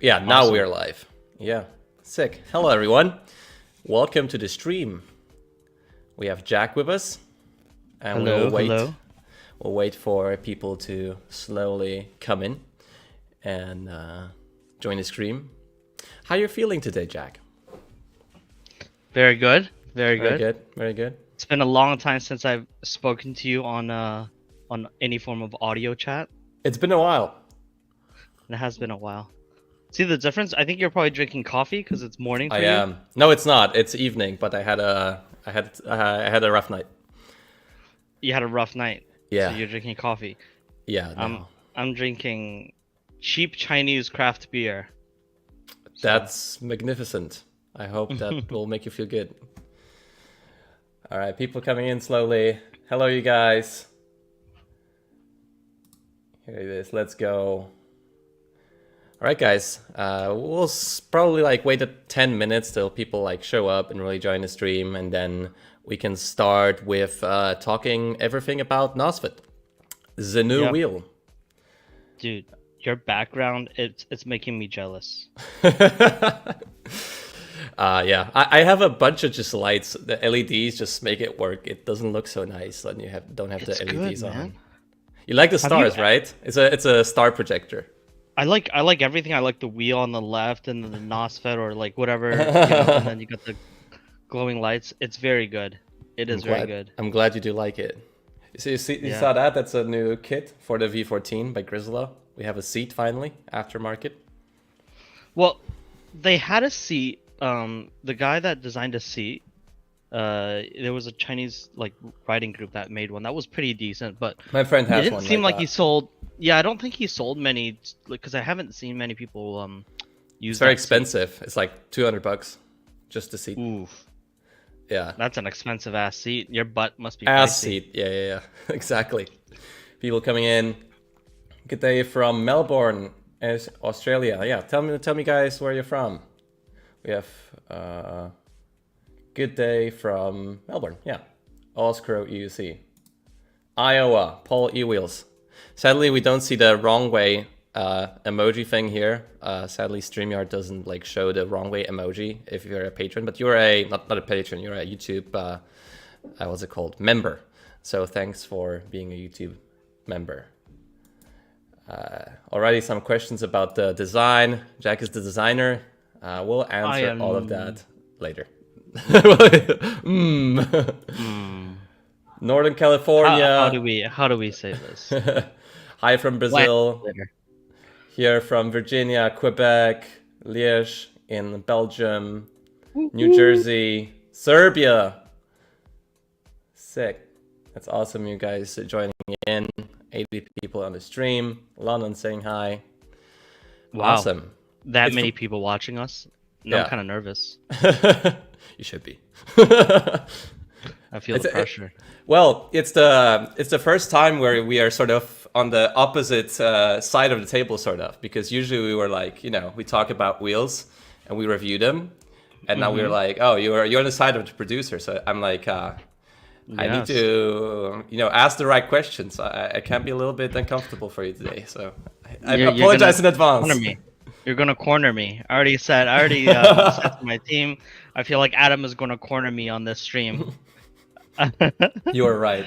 Yeah, now Awesome. we're live. Yeah, sick. Hello, everyone. Welcome to the stream. We have Jack with us, and we will wait. Hello. We'll wait for people to slowly come in and join the stream. How are you feeling today, Jack? Very good. Very Very good. good. Very good. It's been a long time since I've spoken to you on any form of audio chat. It's been a while. It has been a while. See the difference? I think you're probably drinking coffee because it's morning for I you. am. No, it's not. It's evening, but I had a rough night. You had a rough night. Yeah. So you're drinking coffee. Yeah. No. I'm drinking cheap Chinese craft beer. So. That's magnificent. I hope that will make you feel good. All right, people coming in slowly. Hello, you guys. Here it is. Let's go. All right, guys. We'll probably wait 10 minutes till people show up and really join the stream, and then we can start with talking everything about NOSFET, the new wheel. Dude, your background, it's making me jealous. Yeah, I have a bunch of just lights. The LEDs just make it work. It doesn't look so nice when you don't have the LEDs good, on. man. You like the stars, right? It's a star projector. I like everything. I like the wheel on the left and then the NOSFET or whatever, and then you got the glowing lights. It's very good. It is very good. I'm glad you do like it. So you saw that? That's a new kit for the V14 by Grizzlo. We have a seat finally, aftermarket. Well, they had a seat. The guy that designed a seat, there was a Chinese writing group that made one that was pretty decent, but my friend has one. It didn't seem like he sold. Yeah, I don't think he sold many, because I haven't seen many people use. It's very expensive. It's like $200 just the seat. Oof. Yeah. That's an expensive ass seat. Your butt must be ass pricey. seat. Yeah. Exactly. People coming in. Good day from Melbourne, Australia. Yeah, tell me guys where you're from. We have good day from Melbourne. Yeah. Oscro EUC. Iowa, Paul E-Wheels. Sadly, we don't see the wrong way emoji thing here. Sadly, StreamYard doesn't show the wrong way emoji if you're a patron, but you're not a patron, you're a YouTube, what's it called? Member. So thanks for being a YouTube member. Already some questions about the design. Jack is the designer. We'll answer all of that later. Northern California. How do we say this? Hi from Brazil. Here from Virginia, Quebec, Liège in Belgium, New Jersey, Serbia. Sick. That's awesome, you guys joining in. 80 people on the stream. London saying hi. Wow. Awesome. That many people watching us? No, I'm kind of nervous. You should be. I feel the pressure. Well, it's the first time where we are sort of on the opposite side of the table, sort of, because usually we were we talk about wheels and we review them, and now we're oh, you're on the side of the producer, so I'm I need to ask the right questions. I can be a little bit uncomfortable for you today, so I apologize in advance. You're gonna corner me. I already said to my team. I feel like Adam is gonna corner me on this stream. You are right.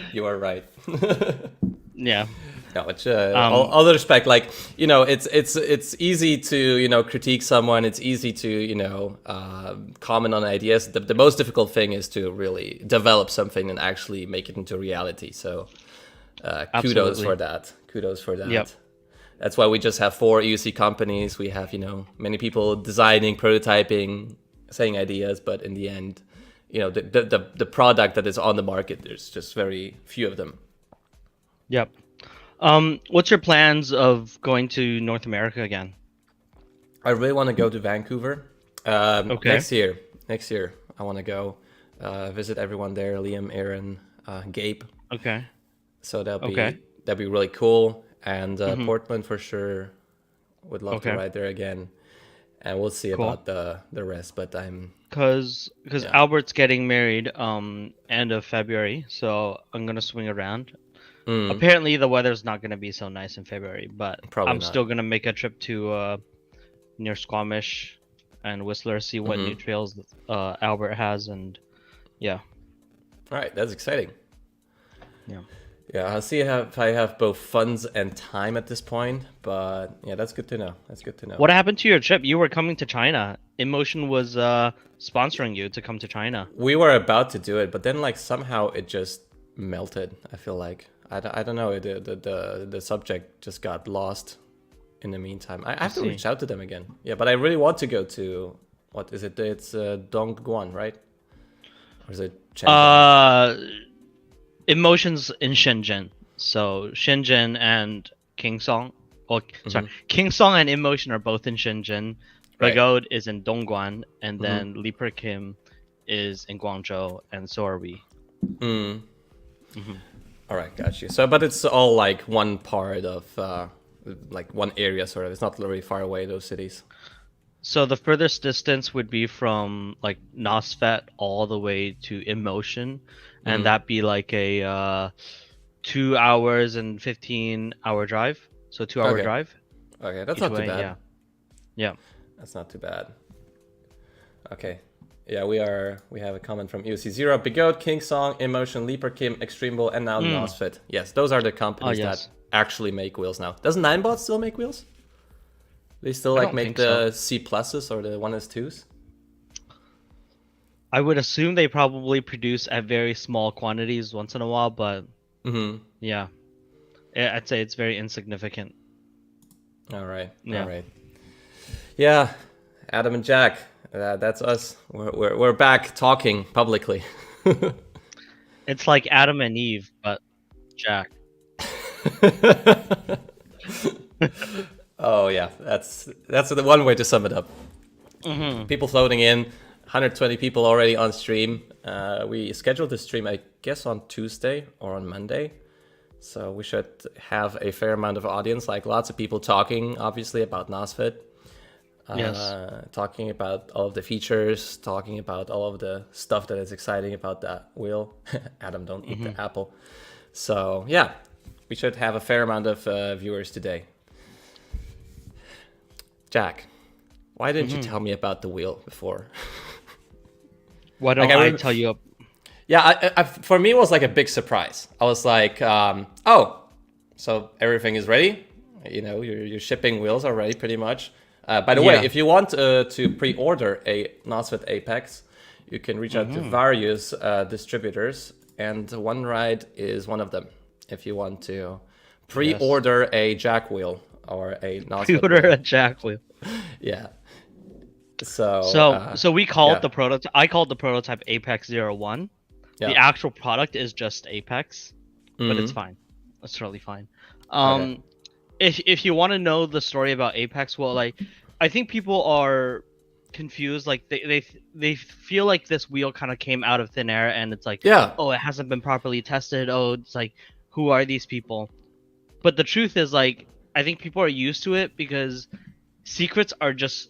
Yeah. No, it's all the respect. It's easy to critique someone. It's easy to comment on ideas. The most difficult thing is to really develop something and actually make it into reality. So, kudos for that. Yep. That's why we just have 4 EUC companies. We have many people designing, prototyping, saying ideas, but in the end, the product that is on the market, there's just very few of them. Yep. What's your plans of going to North America again? I really want to go to Vancouver. Okay. Next year, I want to go visit everyone there. Liam, Aaron, Gabe. Okay. So that'd be really cool. And Portland for sure. Would love to ride there again. And we'll see about the rest. But I'm because Albert's getting married end of February, so I'm gonna swing around. Apparently the weather's not gonna be so nice in February, but Probably I'm still gonna make a trip to near Squamish and Whistler, see what new trails Albert has, and yeah. All right, that's exciting. Yeah. Yeah, I'll see if I have both funds and time at this point, but yeah, that's good to know. That's good to know. What happened to your trip? You were coming to China. InMotion was sponsoring you to come to China. We were about to do it, but then like somehow it just melted. I feel like I don't know. The subject just got lost in the meantime. I have to reach out to them again. Yeah, but I really want to go to what is it? It's Dongguan, right? Or is it Shenzhen? InMotion's in Shenzhen. So Shenzhen and Kingsong. Oh, sorry. Kingsong and InMotion are both in Shenzhen. Preorder is in Dongguan, and then Leaper Kim is in Guangzhou, and so are we. All right, got you. So, but it's all like one part of like one area, sort of. It's not very far away, those cities. So the furthest distance would be from like NOSFET all the way to InMotion, and that'd be like a 2 hours and 15-hour drive. So 2-hour drive. Okay, that's not too bad. Yeah. Yeah. That's not too bad. Okay. Yeah, we have a comment from EOC0. Bigot, Kingsong, InMotion, Leaper Kim, Extreme Bull, and now NOSFET. Yes, those are the companies that actually make wheels now. Doesn't Ninebot still make wheels? They still like make the C pluses or the 1S2s? I would assume they probably produce at very small quantities once in a while, but yeah, I'd say it's very insignificant. All right. Yeah. All right. Yeah, Adam and Jack, that's us. We're back talking publicly. It's like Adam and Eve, but Jack. Oh yeah, that's the one way to sum it up. People floating in, 120 people already on stream. We scheduled the stream, I guess, on Tuesday or on Monday, so we should have a fair amount of audience. Like lots of people talking, obviously, about NOSFET. Talking about all of the features, talking about all of the stuff that is exciting about that wheel. Adam, don't eat the apple. So yeah, we should have a fair amount of viewers today. Jack, why didn't you tell me about the wheel before? Why don't I tell you? Yeah, I, for me it was like a big surprise. I was like, oh, so everything is ready. You know, your shipping wheels are ready pretty much. By the way, if you want to pre-order a NOSFET Apex, you can reach out to various distributors, and ONERIDE is one of them. If you want to pre-order a jack wheel or a NOSFET pre-order a jack wheel. Yeah. So we called the prototype. I called the prototype Apex 01. The actual product is just Apex, but it's fine. It's totally fine. If you want to know the story about Apex, well, like, I think people are confused. Like they feel like this wheel kind of came out of thin air, and it's like, oh, it hasn't been properly tested. Oh, it's like, who are these people? But the truth is, like, I think people are used to it because secrets are just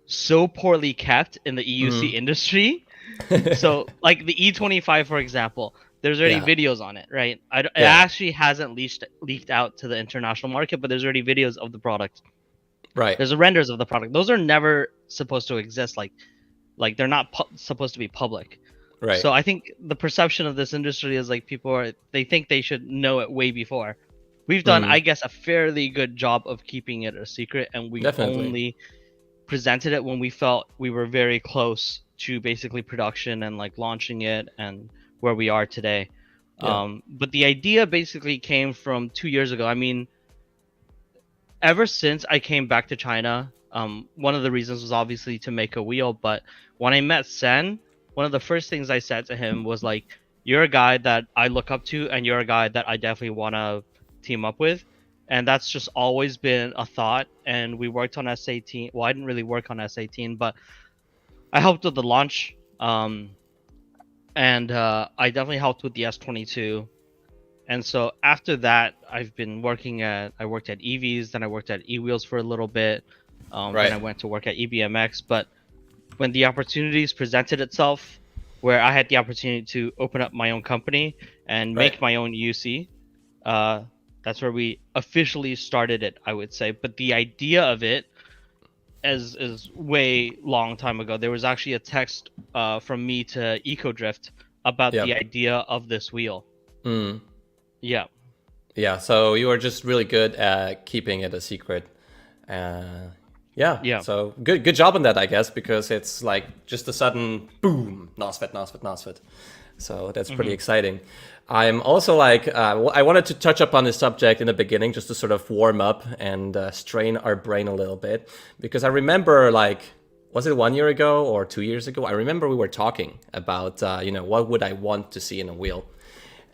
so poorly kept in the EUC industry. So, like the E25, for example. There's already videos on it, right? It actually hasn't leaked out to the international market, but there's already videos of the product. Right. There's renders of the product. Those are never supposed to exist. Like they're not supposed to be public. Right. So I think the perception of this industry is like they think they should know it way before. We've done, I guess, a fairly good job of keeping it a secret, and we only presented it when we felt we were very close to basically production and like launching it and where we are today. But the idea basically came from 2 years ago. I mean, ever since I came back to China, one of the reasons was obviously to make a wheel. But when I met Sen, one of the first things I said to him was like, you're a guy that I look up to, and you're a guy that I definitely want to team up with. And that's just always been a thought. And we worked on S18. Well, I didn't really work on S18, but I helped with the launch. And I definitely helped with the S22. And so after that, I worked at EVs, then I worked at eWheels for a little bit. Then I went to work at EBMX. But when the opportunities presented itself, where I had the opportunity to open up my own company and make my own UC, that's where we officially started it, I would say. But the idea of it as way long time ago. There was actually a text from me to EcoDrift about the idea of this wheel. Yeah. Yeah, so you are just really good at keeping it a secret. Yeah. So good job on that, I guess, because it's like just a sudden boom, NOSFET, NOSFET, NOSFET. So that's pretty exciting. I'm also like, I wanted to touch up on this subject in the beginning just to sort of warm up and strain our brain a little bit. Because I remember like, was it 1 year ago or 2 years ago? I remember we were talking about, what would I want to see in a wheel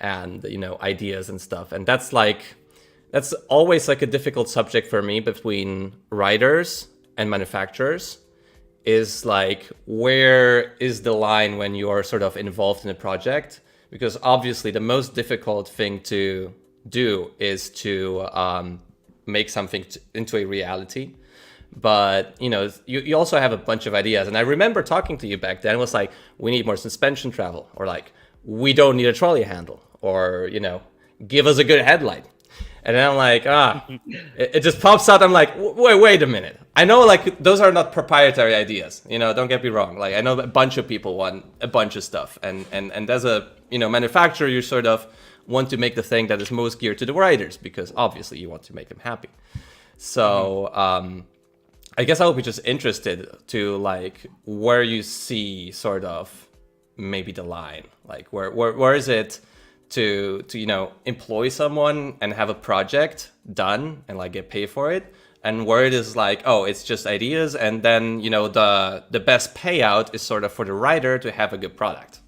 and, ideas and stuff. And that's always like a difficult subject for me between writers and manufacturers. Is like, where is the line when you are sort of involved in a project? Because obviously the most difficult thing to do is to make something into a reality. But, you also have a bunch of ideas. And I remember talking to you back then, it was like, we need more suspension travel, or like, we don't need a trolley handle, or, give us a good headlight. And then I'm like, it just pops out. I'm like, wait a minute. I know like those are not proprietary ideas, don't get me wrong. Like I know a bunch of people want a bunch of stuff. And as a, manufacturer, you sort of want to make the thing that is most geared to the writers because obviously you want to make them happy. So I guess I would be just interested to like where you see sort of maybe the line, like where is it to employ someone and have a project done and like get paid for it, and where it is like, oh, it's just ideas, and then the best payout is sort of for the writer to have a good product.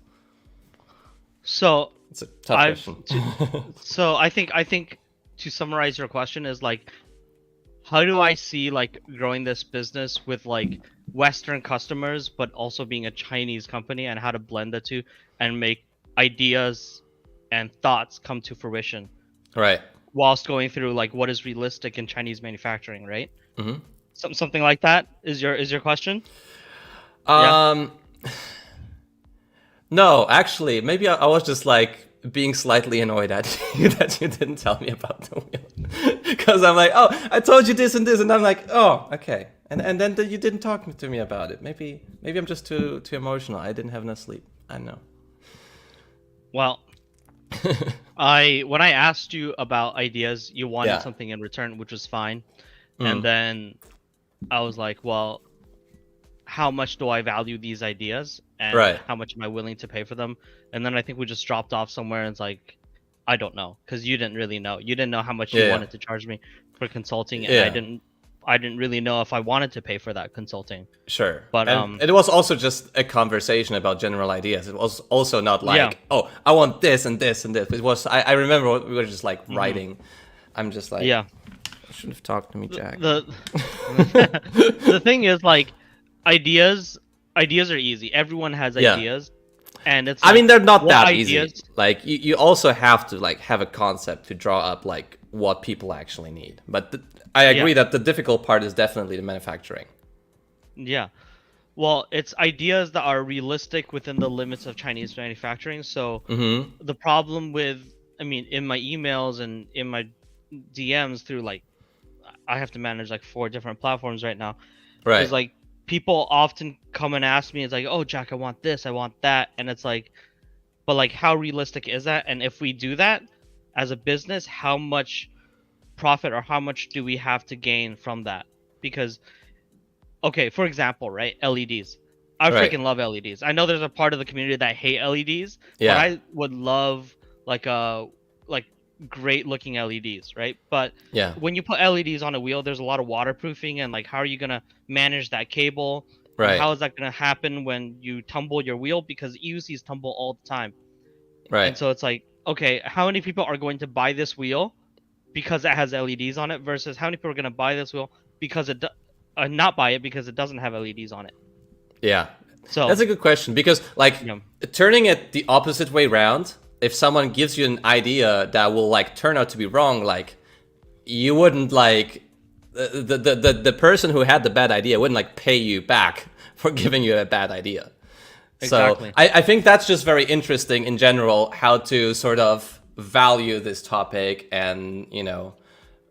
So it's a tough question. So I think to summarize your question is like, how do I see like growing this business with like Western customers but also being a Chinese company, and how to blend the two and make ideas and thoughts come to fruition, right? Whilst going through like what is realistic in Chinese manufacturing, right? Something like that is your question. No, actually, maybe I was just like being slightly annoyed at you that you didn't tell me about the wheel, because I'm like, oh, I told you this and this, and I'm like, oh, okay, and then you didn't talk to me about it. Maybe I'm just too emotional. I didn't have enough sleep. I know. Well, when I asked you about ideas, you wanted something in return, which was fine. And then I was like, well, how much do I value these ideas, and how much am I willing to pay for them? And then I think we just dropped off somewhere, and it's like, I don't know, because you didn't really know. You didn't know how much you wanted to charge me for consulting, and I didn't really know if I wanted to pay for that consulting. Sure. But it was also just a conversation about general ideas. It was also not like, oh, I want this and this and this. It was, I remember we were just like writing. I'm just like, I shouldn't have talked to me, Jack. The thing is, like, ideas are easy. Everyone has ideas. And it's like, I mean, they're not that easy. Like you also have to like have a concept to draw up like what people actually need. But I agree that the difficult part is definitely the manufacturing. Yeah. Well, it's ideas that are realistic within the limits of Chinese manufacturing. So the problem with, I mean, in my emails and in my DMs through like, I have to manage like 4 different platforms right now. Right. It's like, people often come and ask me, it's like, oh, Jack, I want this, I want that. And it's like, but like, how realistic is that? And if we do that as a business, how much profit or how much do we have to gain from that? Because, okay, for example, right, LEDs. I freaking love LEDs. I know there's a part of the community that hate LEDs, but I would love like great looking LEDs, right? But when you put LEDs on a wheel, there's a lot of waterproofing, and like, how are you gonna manage that cable? Right. How is that gonna happen when you tumble your wheel? Because EUCs tumble all the time. Right. And so it's like, okay, how many people are going to buy this wheel because it has LEDs on it, versus how many people are gonna buy this wheel because it not buy it because it doesn't have LEDs on it? Yeah. So that's a good question, because like turning it the opposite way around, if someone gives you an idea that will like turn out to be wrong, like you wouldn't like the person who had the bad idea wouldn't like pay you back for giving you a bad idea. Exactly. So I think that's just very interesting in general, how to sort of value this topic, and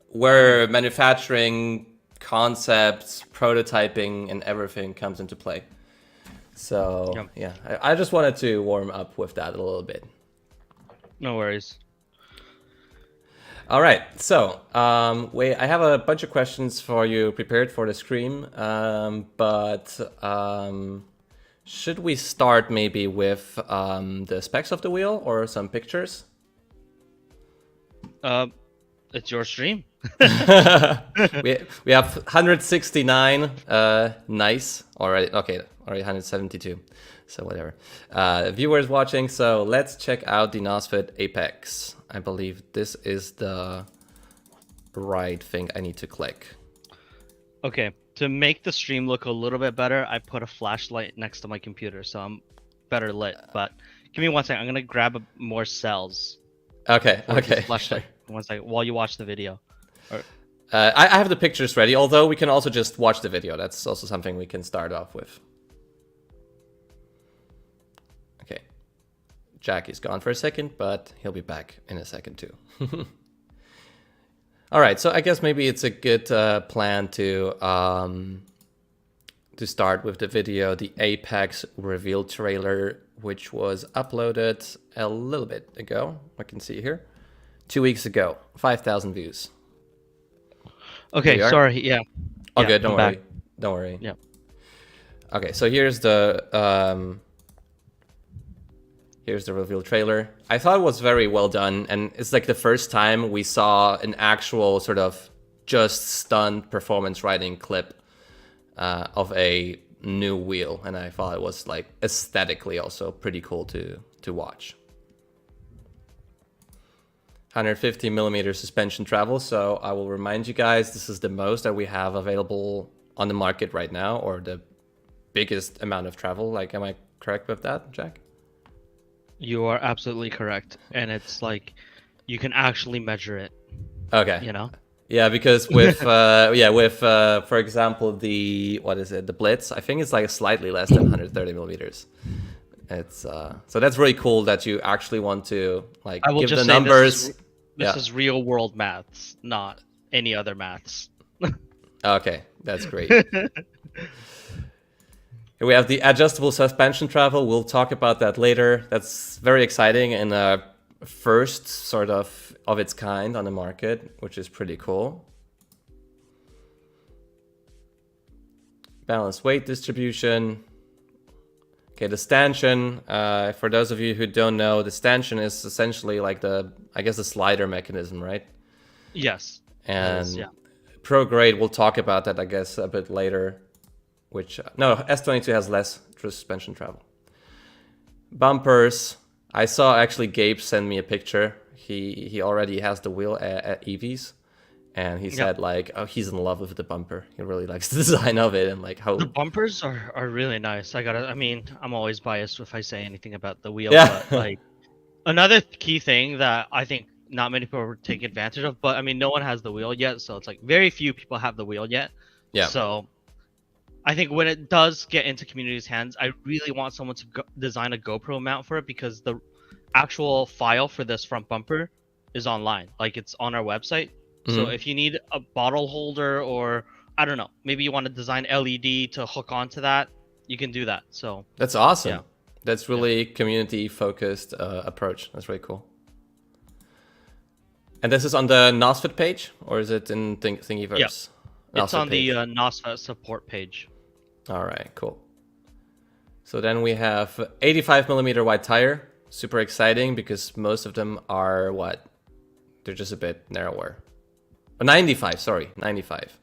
where manufacturing concepts, prototyping, and everything comes into play. So yeah, I just wanted to warm up with that a little bit. No worries. All right, so I have a bunch of questions for you prepared for the stream, but should we start maybe with the specs of the wheel or some pictures? It's your stream. we have 169 nice already. Okay, already 172. So whatever. Viewers watching, so let's check out the NOSFET Apex. I believe this is the right thing I need to click. Okay, to make the stream look a little bit better, I put a flashlight next to my computer, so I'm better lit. But give me 1 second. I'm gonna grab more cells. Okay, okay. Flashlight. 1 second, while you watch the video. I have the pictures ready, although we can also just watch the video. That's also something we can start off with. Okay. Jack is gone for a second, but he'll be back in a second too. All right, so I guess maybe it's a good plan to start with the video, the Apex reveal trailer, which was uploaded a little bit ago. I can see here. 2 weeks ago, 5,000 views. Okay, sorry, yeah. Oh, good, don't worry. Back. Don't worry. Yeah. Okay, so here's the reveal trailer. I thought it was very well done, and it's like the first time we saw an actual sort of just stunned performance riding clip of a new wheel, and I thought it was like aesthetically also pretty cool to watch. 150 millimeter suspension travel. So I will remind you guys, this is the most that we have available on the market right now, or the biggest amount of travel. Like, am I correct with that, Jack? You are absolutely correct, and it's like you can actually measure it. Okay. You know. Yeah, because with for example, the Blitz, I think it's like slightly less than 130 millimeters. It's so that's really cool that you actually want to like give the numbers. This is real world maths, not any other maths. Okay, that's great. Here we have the adjustable suspension travel. We'll talk about that later. That's very exciting and first sort of its kind on the market, which is pretty cool. Balanced weight distribution. Okay, the stanchion, for those of you who don't know, the stanchion is essentially like the slider mechanism, right? Yes. And Pro grade, we'll talk about that, I guess, a bit later. Which, no, S22 has less suspension travel. Bumpers, I saw actually Gabe send me a picture. He already has the wheel at EVs. And he said, like, oh, he's in love with the bumper. He really likes the design of it and like how the bumpers are really nice. I mean, I'm always biased if I say anything about the wheel. Yeah. But like another key thing that I think not many people take advantage of, but I mean, no one has the wheel yet, so it's like very few people have the wheel yet. Yeah. So I think when it does get into community's hands, I really want someone to design a GoPro mount for it, because the actual file for this front bumper is online. Like, it's on our website. So if you need a bottle holder, or I don't know, maybe you want to design LED to hook onto that, you can do that. So that's awesome. Yeah. That's really community focused approach. That's really cool. And this is on the NOSFET page, or is it in Thingiverse? Yeah. It's on the NOSFET support page. All right, cool. So then we have 85 millimeter wide tire. Super exciting because most of them are what? They're just a bit narrower. 95, sorry, 95.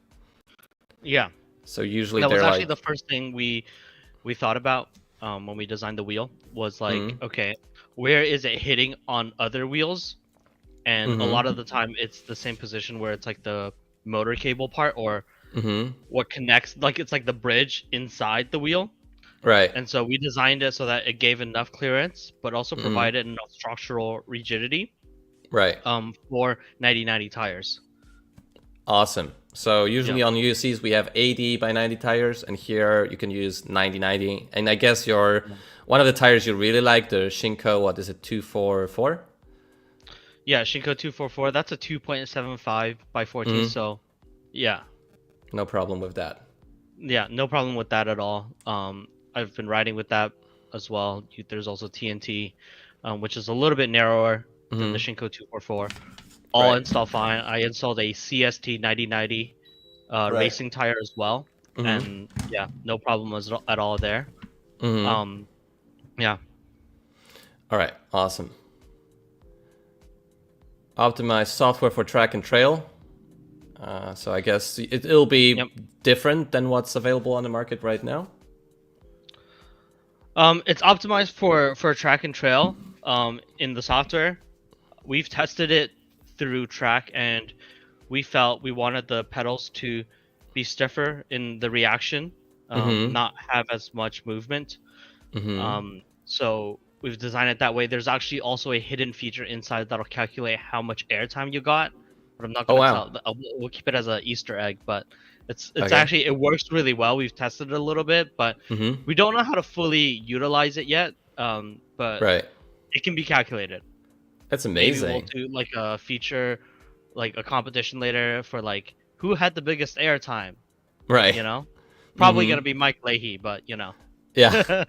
Yeah. So usually that they're was actually like... the first thing we thought about when we designed the wheel, was like, okay, where is it hitting on other wheels? And a lot of the time it's the same position where it's like the motor cable part, or what connects, like it's like the bridge inside the wheel. Right. And so we designed it so that it gave enough clearance, but also provided enough structural rigidity. Right. For 90/90 tires. Awesome. So usually on UCs we have 80 by 90 tires, and here you can use 90/90. And I guess one of the tires you really like, the Shinko, what is it, 244? Yeah, Shinko 244. That's a 2.75 by 14. So, yeah. No problem with that. Yeah, no problem with that at all. I've been riding with that as well. There's also TNT, which is a little bit narrower than the Shinko 244. All install fine. I installed a CST 9090 racing tire as well, and yeah, no problem at all there. Yeah. All right, awesome. Optimized software for track and trail. So I guess it'll be different than what's available on the market right now. It's optimized for track and trail in the software. We've tested it through track, and we felt we wanted the pedals to be stiffer in the reaction, not have as much movement. So we've designed it that way. There's actually also a hidden feature inside that'll calculate how much airtime you got, but I'm not going to tell. We'll keep it as an Easter egg, but it's actually, it works really well. We've tested it a little bit, but we don't know how to fully utilize it yet. But it can be calculated. That's amazing. Maybe we'll do like a feature, like a competition later for like who had the biggest airtime. Right. You know, probably gonna be Mike Leahy, but you know. Yeah.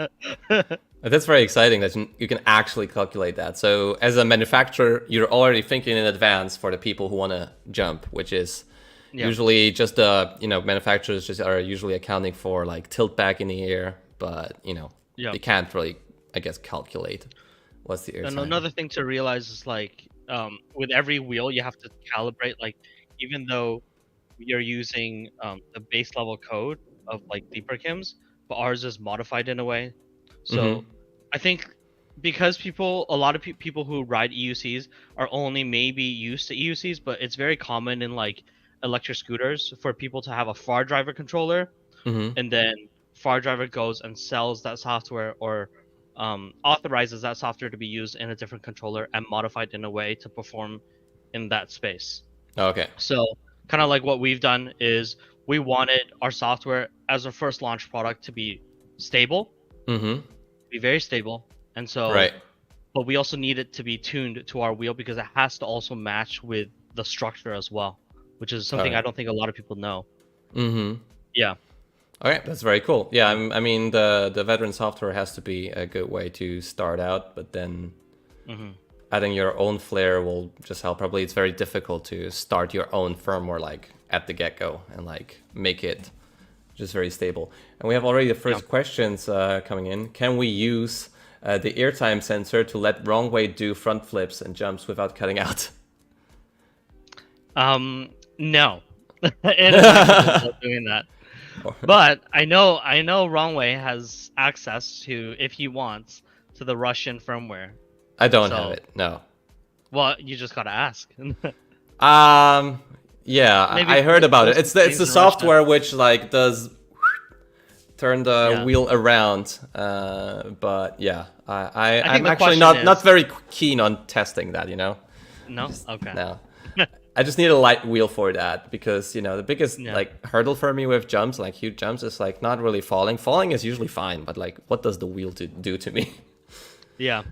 That's very exciting that you can actually calculate that. So as a manufacturer, you're already thinking in advance for the people who want to jump, which is usually just manufacturers just are usually accounting for like tilt back in the air, but they can't really, I guess, calculate what's the air time. And another thing to realize is like with every wheel you have to calibrate, like even though you're using the base level code of like deeper kims, but ours is modified in a way. So I think because a lot of people who ride EUCs are only maybe used to EUCs, but it's very common in like electric scooters for people to have a far driver controller, and then far driver goes and sells that software or authorizes that software to be used in a different controller and modified in a way to perform in that space. Okay. So kind of like what we've done is we wanted our software as a first launch product to be stable, be very stable, and so but we also need it to be tuned to our wheel because it has to also match with the structure as well, which is something I don't think a lot of people know. Yeah. Okay, that's very cool. Yeah, I mean the veteran software has to be a good way to start out, but then adding your own flair will just help. Probably it's very difficult to start your own firmware like at the get-go and like make it just very stable. And we have already the first questions coming in. Can we use the airtime sensor to let Wrongway do front flips and jumps without cutting out? No. It is not doing that. But I know Wrongway has access to, if he wants, to the Russian firmware. I don't have it. No. Well, you just gotta ask. Yeah, I heard about it. It's the software which like does turn the wheel around. But yeah, I'm actually not very keen on testing that. No. Okay. No. I just need a light wheel for that because the biggest like hurdle for me with jumps, like huge jumps, is like not really falling. Falling is usually fine, but like what does the wheel do to me? Yeah.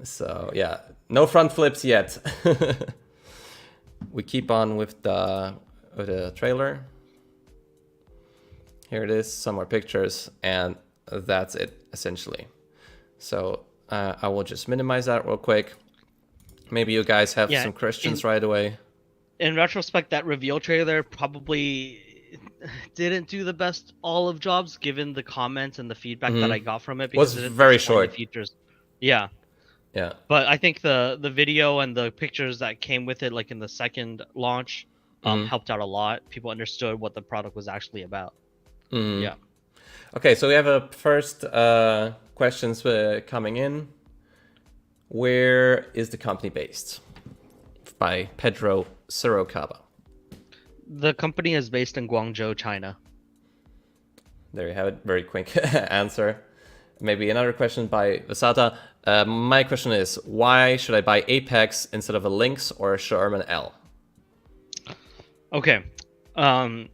So yeah, no front flips yet. We keep on with the trailer. Here it is, some more pictures, and that's it essentially. So I will just minimize that real quick. Maybe you guys have some questions right away. In retrospect, that reveal trailer probably didn't do the best all of jobs given the comments and the feedback that I got from it. Because it was very short. Features. Yeah. Yeah. But I think the video and the pictures that came with it, like in the second launch, helped out a lot. People understood what the product was actually about. Yeah. Okay, so we have a first questions coming in. Where is the company based? By Pedro Sirocaba. The company is based in Guangzhou, China. There you have it. Very quick answer. Maybe another question by Vasata. My question is, why should I buy Apex instead of a Lynx or a Sherman L? Okay. I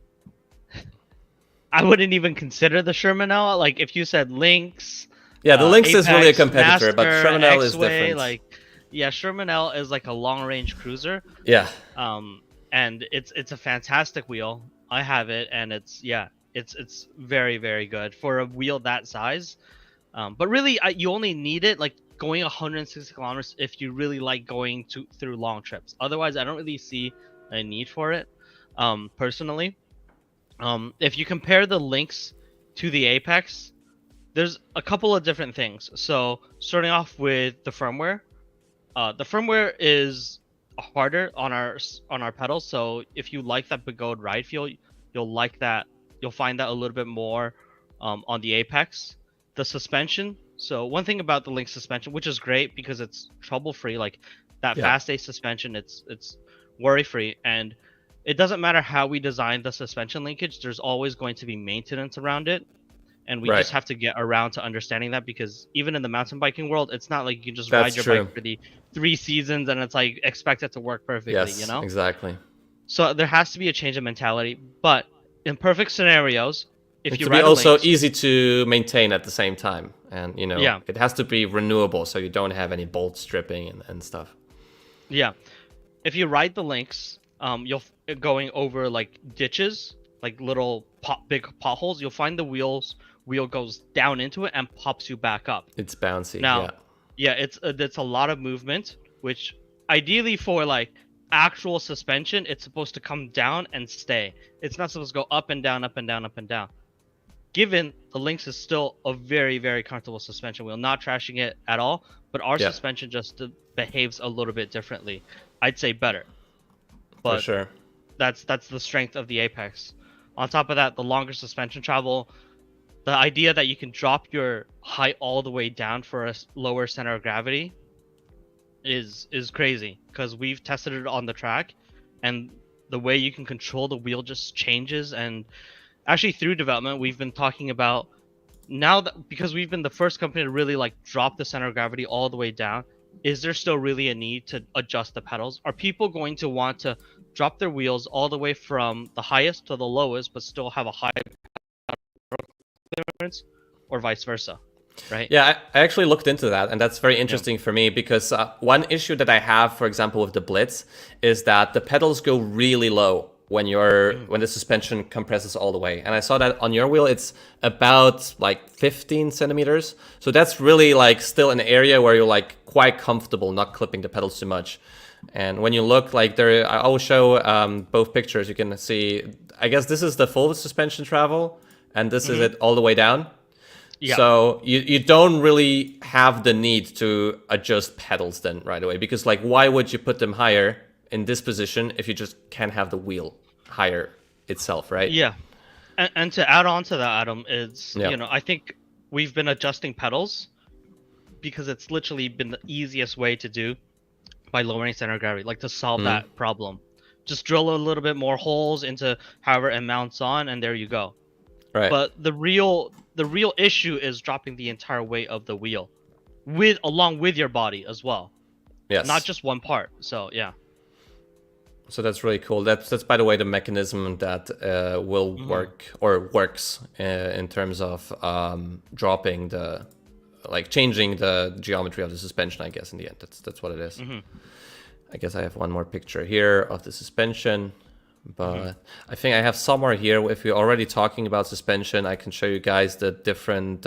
wouldn't even consider the Sherman L. Like if you said Lynx. Yeah, the Lynx Apex, is really a competitor, Master, but Sherman L is X-Way, different. Sherman L is like a long-range cruiser. Yeah. And it's a fantastic wheel. I have it, and it's very, very good for a wheel that size. But really, you only need it like going 160 kilometers if you really like going through long trips. Otherwise, I don't really see a need for it, personally. If you compare the Lynx to the Apex, there's a couple of different things. So starting off with the firmware is harder on our pedals. So if you like that Begode ride feel, you'll like that. You'll find that a little bit more on the Apex. The suspension. So one thing about the Lynx suspension, which is great because it's trouble free, like that fast A suspension, it's worry free, and it doesn't matter how we design the suspension linkage. There's always going to be maintenance around it, and we just have to get around to understanding that, because even in the mountain biking world, it's not like you can just ride your bike for the 3 seasons and it's like expect it to work perfectly, you know? Exactly. So there has to be a change of mentality, but in perfect scenarios, if you to ride be also Lynx, easy to maintain at the same time, and you know, it has to be renewable so you don't have any bolt stripping and stuff. Yeah, if you ride the Lynx, you'll going over like ditches, like little big potholes, you'll find the wheel goes down into it and pops you back up. It's bouncy. Now, it's a lot of movement, which ideally for like actual suspension, it's supposed to come down and stay. It's not supposed to go up and down, up and down, up and down. Given the Lynx is still a very, very comfortable suspension wheel, not trashing it at all, but our suspension just behaves a little bit differently. I'd say better. But for sure. That's the strength of the Apex. On top of that, the longer suspension travel, the idea that you can drop your height all the way down for a lower center of gravity is crazy, because we've tested it on the track, and the way you can control the wheel just changes. And actually through development, we've been talking about now that, because we've been the first company to really like drop the center of gravity all the way down, is there still really a need to adjust the pedals? Are people going to want to drop their wheels all the way from the highest to the lowest but still have a high clearance, or vice versa? Right? Yeah, I actually looked into that, and that's very interesting for me, because one issue that I have, for example, with the Blitz, is that the pedals go really low when the suspension compresses all the way. And I saw that on your wheel, it's about like 15 centimeters. So that's really like still an area where you're like quite comfortable not clipping the pedals too much. And when you look like there, I will show both pictures. You can see, I guess this is the full suspension travel, and this is it all the way down. Yeah. So you don't really have the need to adjust pedals then right away, because like, why would you put them higher in this position if you just can't have the wheel higher itself, right? Yeah. And to add on to that, Adam, is, you know, I think we've been adjusting pedals because it's literally been the easiest way to do by lowering center of gravity, like to solve that problem. Just drill a little bit more holes into however it mounts on, and there you go. Right. But the real issue is dropping the entire weight of the wheel along with your body as well. Yes. Not just one part. So yeah. So that's really cool. That's by the way the mechanism that will work or works in terms of dropping changing the geometry of the suspension. I guess in the end, that's what it is. I guess I have one more picture here of the suspension, but I think I have somewhere here. If we're already talking about suspension, I can show you guys the different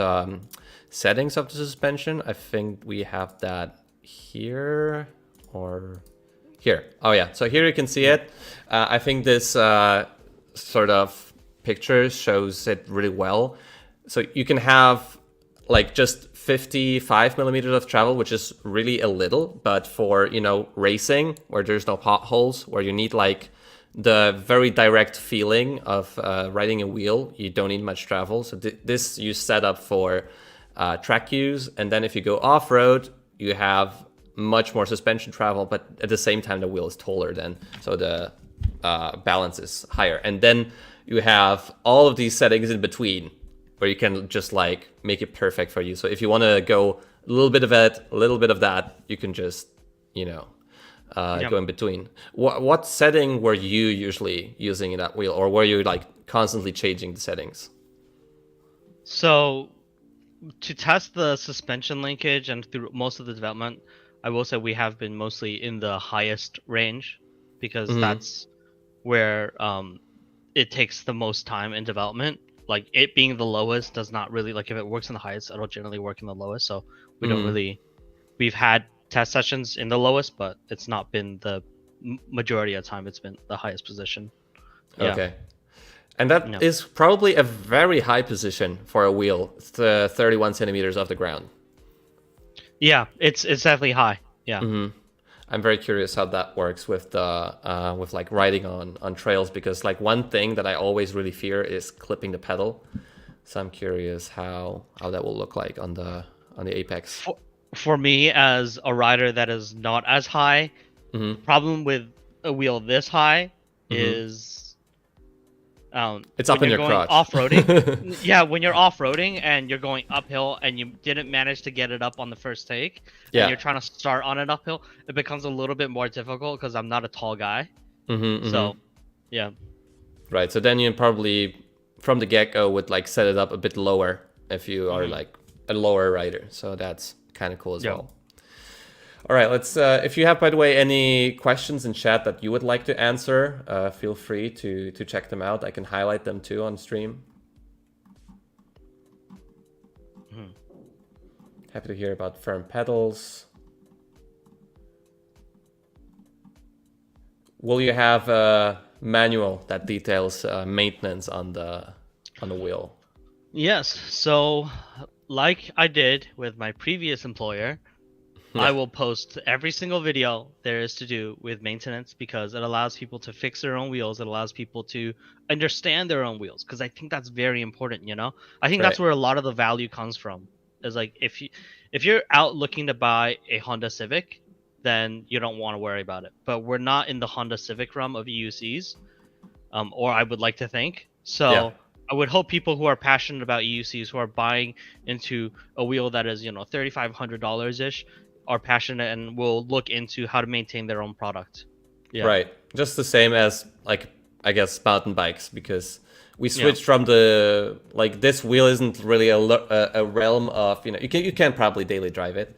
settings of the suspension. I think we have that here or here. Oh yeah, so here you can see it. I think this sort of picture shows it really well. So you can have like just 55 millimeters of travel, which is really a little, but for, you know, racing where there's no potholes, where you need like the very direct feeling of riding a wheel, you don't need much travel. So this you set up for track use, and then if you go off-road, you have much more suspension travel, but at the same time the wheel is taller then, so the balance is higher. And then you have all of these settings in between where you can just like make it perfect for you. So if you want to go a little bit of it, a little bit of that, you can just, you know, go in between. What setting were you usually using in that wheel, or were you like constantly changing the settings? So to test the suspension linkage and through most of the development, I will say we have been mostly in the highest range, because that's where it takes the most time in development. Like it being the lowest does not really, like if it works in the highest, it'll generally work in the lowest. So we don't really, we've had test sessions in the lowest, but it's not been the majority of the time. It's been the highest position. Yeah. Okay. And that is probably a very high position for a wheel, 31 centimeters off the ground. Yeah, it's definitely high. Yeah. I'm very curious how that works with the with like riding on trails, because like one thing that I always really fear is clipping the pedal. So I'm curious how that will look like on the Apex. For me, as a rider that is not as high, problem with a wheel this high is it's up in your crotch. Off-roading. Yeah, when you're off-roading and you're going uphill and you didn't manage to get it up on the first take, and you're trying to start on an uphill, it becomes a little bit more difficult because I'm not a tall guy. So, yeah. Right. So then you probably from the get-go would like set it up a bit lower if you are like a lower rider. So that's kind of cool as well. All right, let's. If you have, by the way, any questions in chat that you would like to answer, feel free to check them out. I can highlight them too on stream. Happy to hear about firm pedals. Will you have a manual that details maintenance on the wheel? Yes. So, like I did with my previous employer. I will post every single video there is to do with maintenance, because it allows people to fix their own wheels. It allows people to understand their own wheels, because I think that's very important, you know? I think that's where a lot of the value comes from. Is like if you're out looking to buy a Honda Civic, then you don't want to worry about it. But we're not in the Honda Civic realm of EUCs, or I would like to think. So I would hope people who are passionate about EUCs, who are buying into a wheel that is, you know, $3,500-ish, are passionate and will look into how to maintain their own product. Right. Just the same as, like, I guess mountain bikes, because we switched from the, like, this wheel isn't really a realm of, you know, you can probably daily drive it,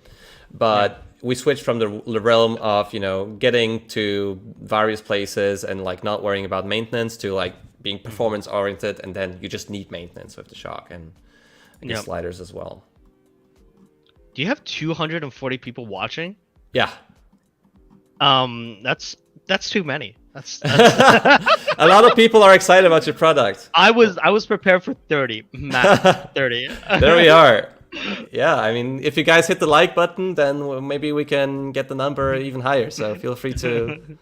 but we switched from the realm of, you know, getting to various places and like not worrying about maintenance to like being performance oriented, and then you just need maintenance with the shock and I guess sliders as well. Do you have 240 people watching? Yeah. That's too many. That's a lot of people are excited about your product. I was prepared for 30, max 30. There we are. Yeah, I mean, if you guys hit the like button, then maybe we can get the number even higher. So feel free to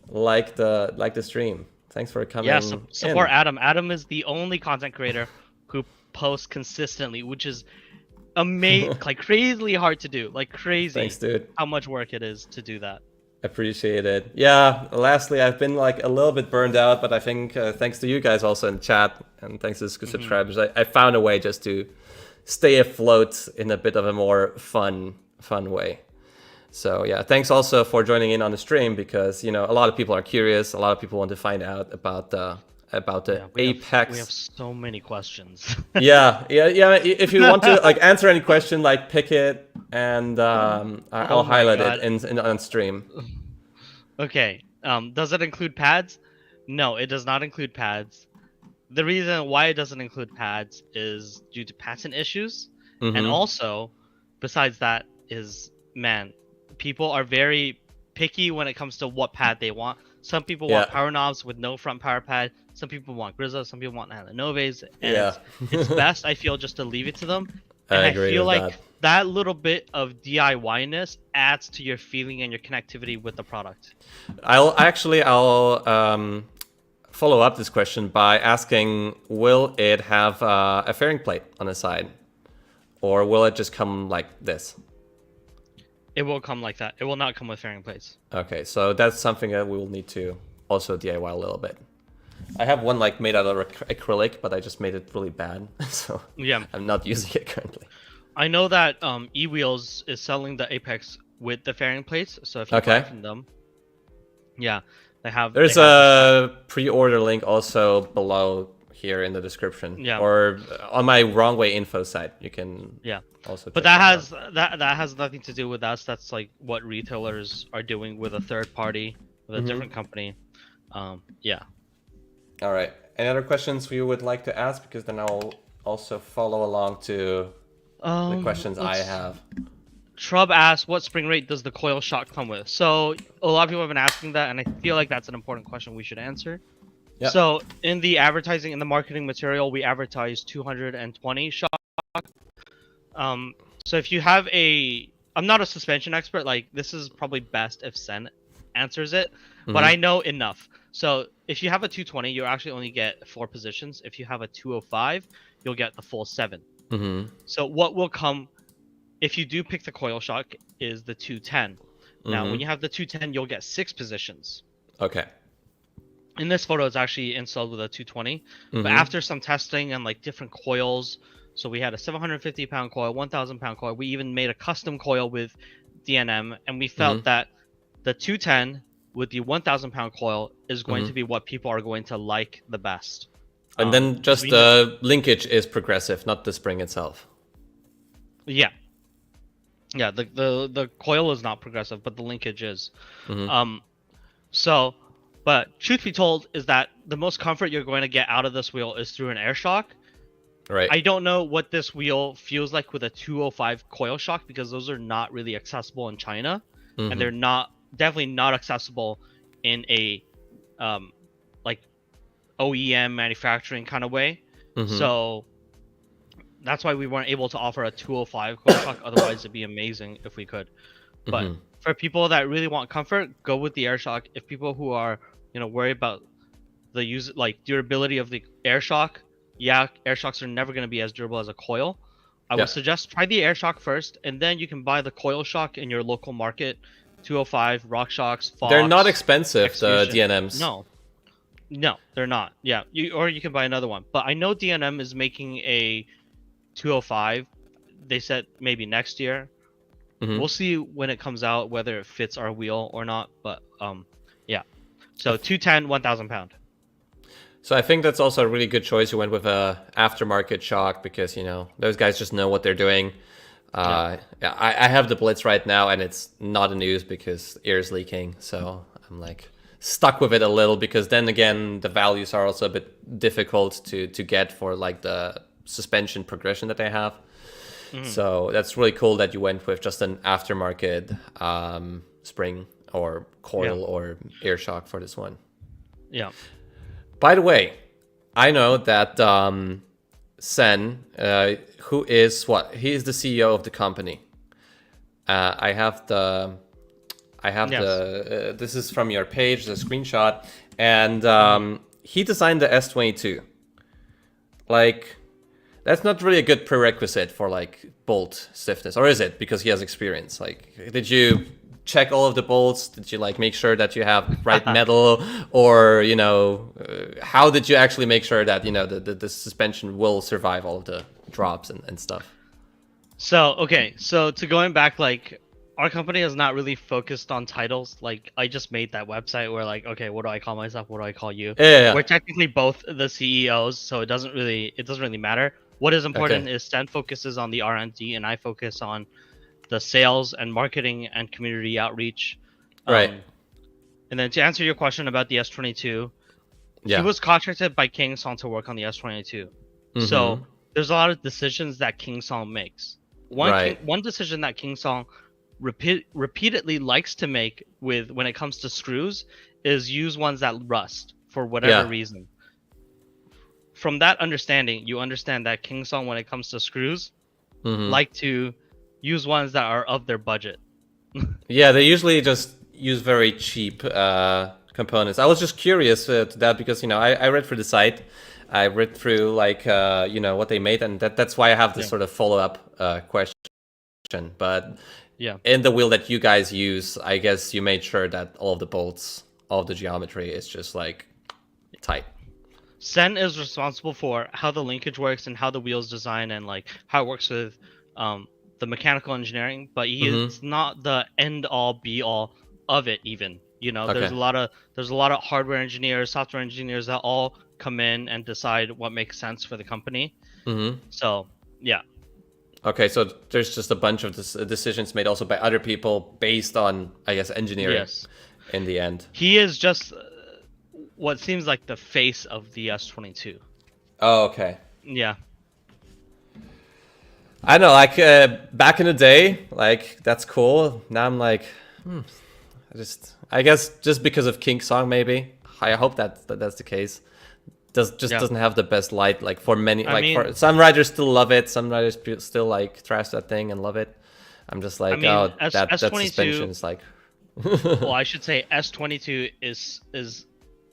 like the stream. Thanks for coming. Yeah, support Adam. Adam is the only content creator who posts consistently, which is amazing, like crazily hard to do, like crazy. Thanks, dude. How much work it is to do that. Appreciate it. Yeah, lastly, I've been like a little bit burned out, but I think thanks to you guys also in chat, and thanks to the subscribers, I found a way just to stay afloat in a bit of a more fun way. So yeah, thanks also for joining in on the stream, because you know a lot of people are curious, a lot of people want to find out about the Apex. We have so many questions. yeah. If you want to like answer any question, like pick it, and I'll highlight it on stream. Okay. Does it include pads? No, it does not include pads. The reason why it doesn't include pads is due to patent issues, and also, besides that, is people are very picky when it comes to what pad they want. Some people want power knobs with no front power pad. Some people want Grizzle. Some people want Noves. And it's best, I feel, just to leave it to them. And I feel like that little bit of DIY-ness adds to your feeling and your connectivity with the product. I'll follow up this question by asking, will it have a fairing plate on the side? Or will it just come like this? It will come like that. It will not come with fairing plates. Okay, so that's something that we will need to also DIY a little bit. I have one like made out of acrylic, but I just made it really bad, so I'm not using it currently. I know that eWheels is selling the Apex with the fairing plates, so if you buy from them, they have. There's a pre-order link also below here in the description, or on my Wrong Way info site. You can also. But that has nothing to do with us. That's like what retailers are doing with a third party, with a different company. All right. Any other questions you would like to ask? Because then I'll also follow along to the questions I have. Trub asks, what spring rate does the coil shock come with? So a lot of people have been asking that, and I feel like that's an important question we should answer. Yep. So in the advertising, in the marketing material, we advertise 220 shock. So if you have I'm not a suspension expert, like this is probably best if Sen answers it, but I know enough. So if you have a 220, you actually only get 4 positions. If you have a 205, you'll get the full 7. So what will come if you do pick the coil shock is the 210. Now, when you have the 210, you'll get 6 positions. Okay. In this photo, it's actually installed with a 220. But after some testing and like different coils, so we had a 750-pound coil, 1,000-pound coil. We even made a custom coil with DNM, and we felt that the 210 with the 1,000-pound coil is going to be what people are going to like the best. And then just the linkage is progressive, not the spring itself. Yeah. Yeah, the coil is not progressive, but the linkage is. But truth be told is that the most comfort you're going to get out of this wheel is through an air shock. Right. I don't know what this wheel feels like with a 205 coil shock, because those are not really accessible in China, and they're definitely not accessible in a like OEM manufacturing kind of way. So that's why we weren't able to offer a 205 coil shock. Otherwise, it'd be amazing if we could. But for people that really want comfort, go with the air shock. If people who are worried about the durability of the air shock, air shocks are never going to be as durable as a coil. I would suggest try the air shock first, and then you can buy the coil shock in your local market. 205, RockShox, Fox. They're not expensive, Execution. the DNMs. No, they're not. Yeah, or you can buy another one. But I know DNM is making a 205. They said maybe next year. We'll see when it comes out whether it fits our wheel or not. But yeah. So 210, 1,000 pound. So I think that's also a really good choice. You went with a aftermarket shock because those guys just know what they're doing. I have the Blitz right now, and it's not in use because air's leaking. So I'm like stuck with it a little, because then again the values are also a bit difficult to get for like the suspension progression that they have. So that's really cool that you went with just an aftermarket spring or coil or air shock for this one. Yeah. By the way, I know that Sen, who is he is the CEO of the company. I have this is from your page, the screenshot, and he designed the S22. Like, that's not really a good prerequisite for like bolt stiffness, or is it? Because he has experience. Like, did you check all of the bolts? Did you like make sure that you have right metal, or how did you actually make sure that the suspension will survive all of the drops and stuff? So to going back, like, our company is not really focused on titles. Like, I just made that website where like, okay, what do I call myself? What do I call you? Yeah. We're technically both the CEOs, so it doesn't really matter. What is important is Stan focuses on the R&D, and I focus on the sales and marketing and community outreach. Right. And then to answer your question about the S22, he was contracted by King Song to work on the S22. So there's a lot of decisions that King Song makes. One decision that King Song repeatedly likes to make when it comes to screws is use ones that rust for whatever reason. From that understanding, you understand that King Song, when it comes to screws, like to use ones that are of their budget. Yeah, they usually just use very cheap components. I was just curious to that because I read through the site, I read through like what they made, and that's why I have this sort of follow-up question. But in the wheel that you guys use, I guess you made sure that all of the bolts, all of the geometry is just like tight. Sen is responsible for how the linkage works and how the wheel's design and like how it works with the mechanical engineering, but he is not the end all be all of it. Even there's a lot of hardware engineers, software engineers that all come in and decide what makes sense for the company. So okay, so there's just a bunch of decisions made also by other people based on, I guess, engineering in the end. He is just what seems like the face of the S22. Oh, okay. Yeah. I know, like back in the day, like that's cool. Now I'm like, I guess just because of King Song, maybe. I hope that's the case. Doesn't have the best light. Like for many, for some writers still love it. Some writers still like trash that thing and love it. I'm just like, that suspension is like. Well, I should say S22 is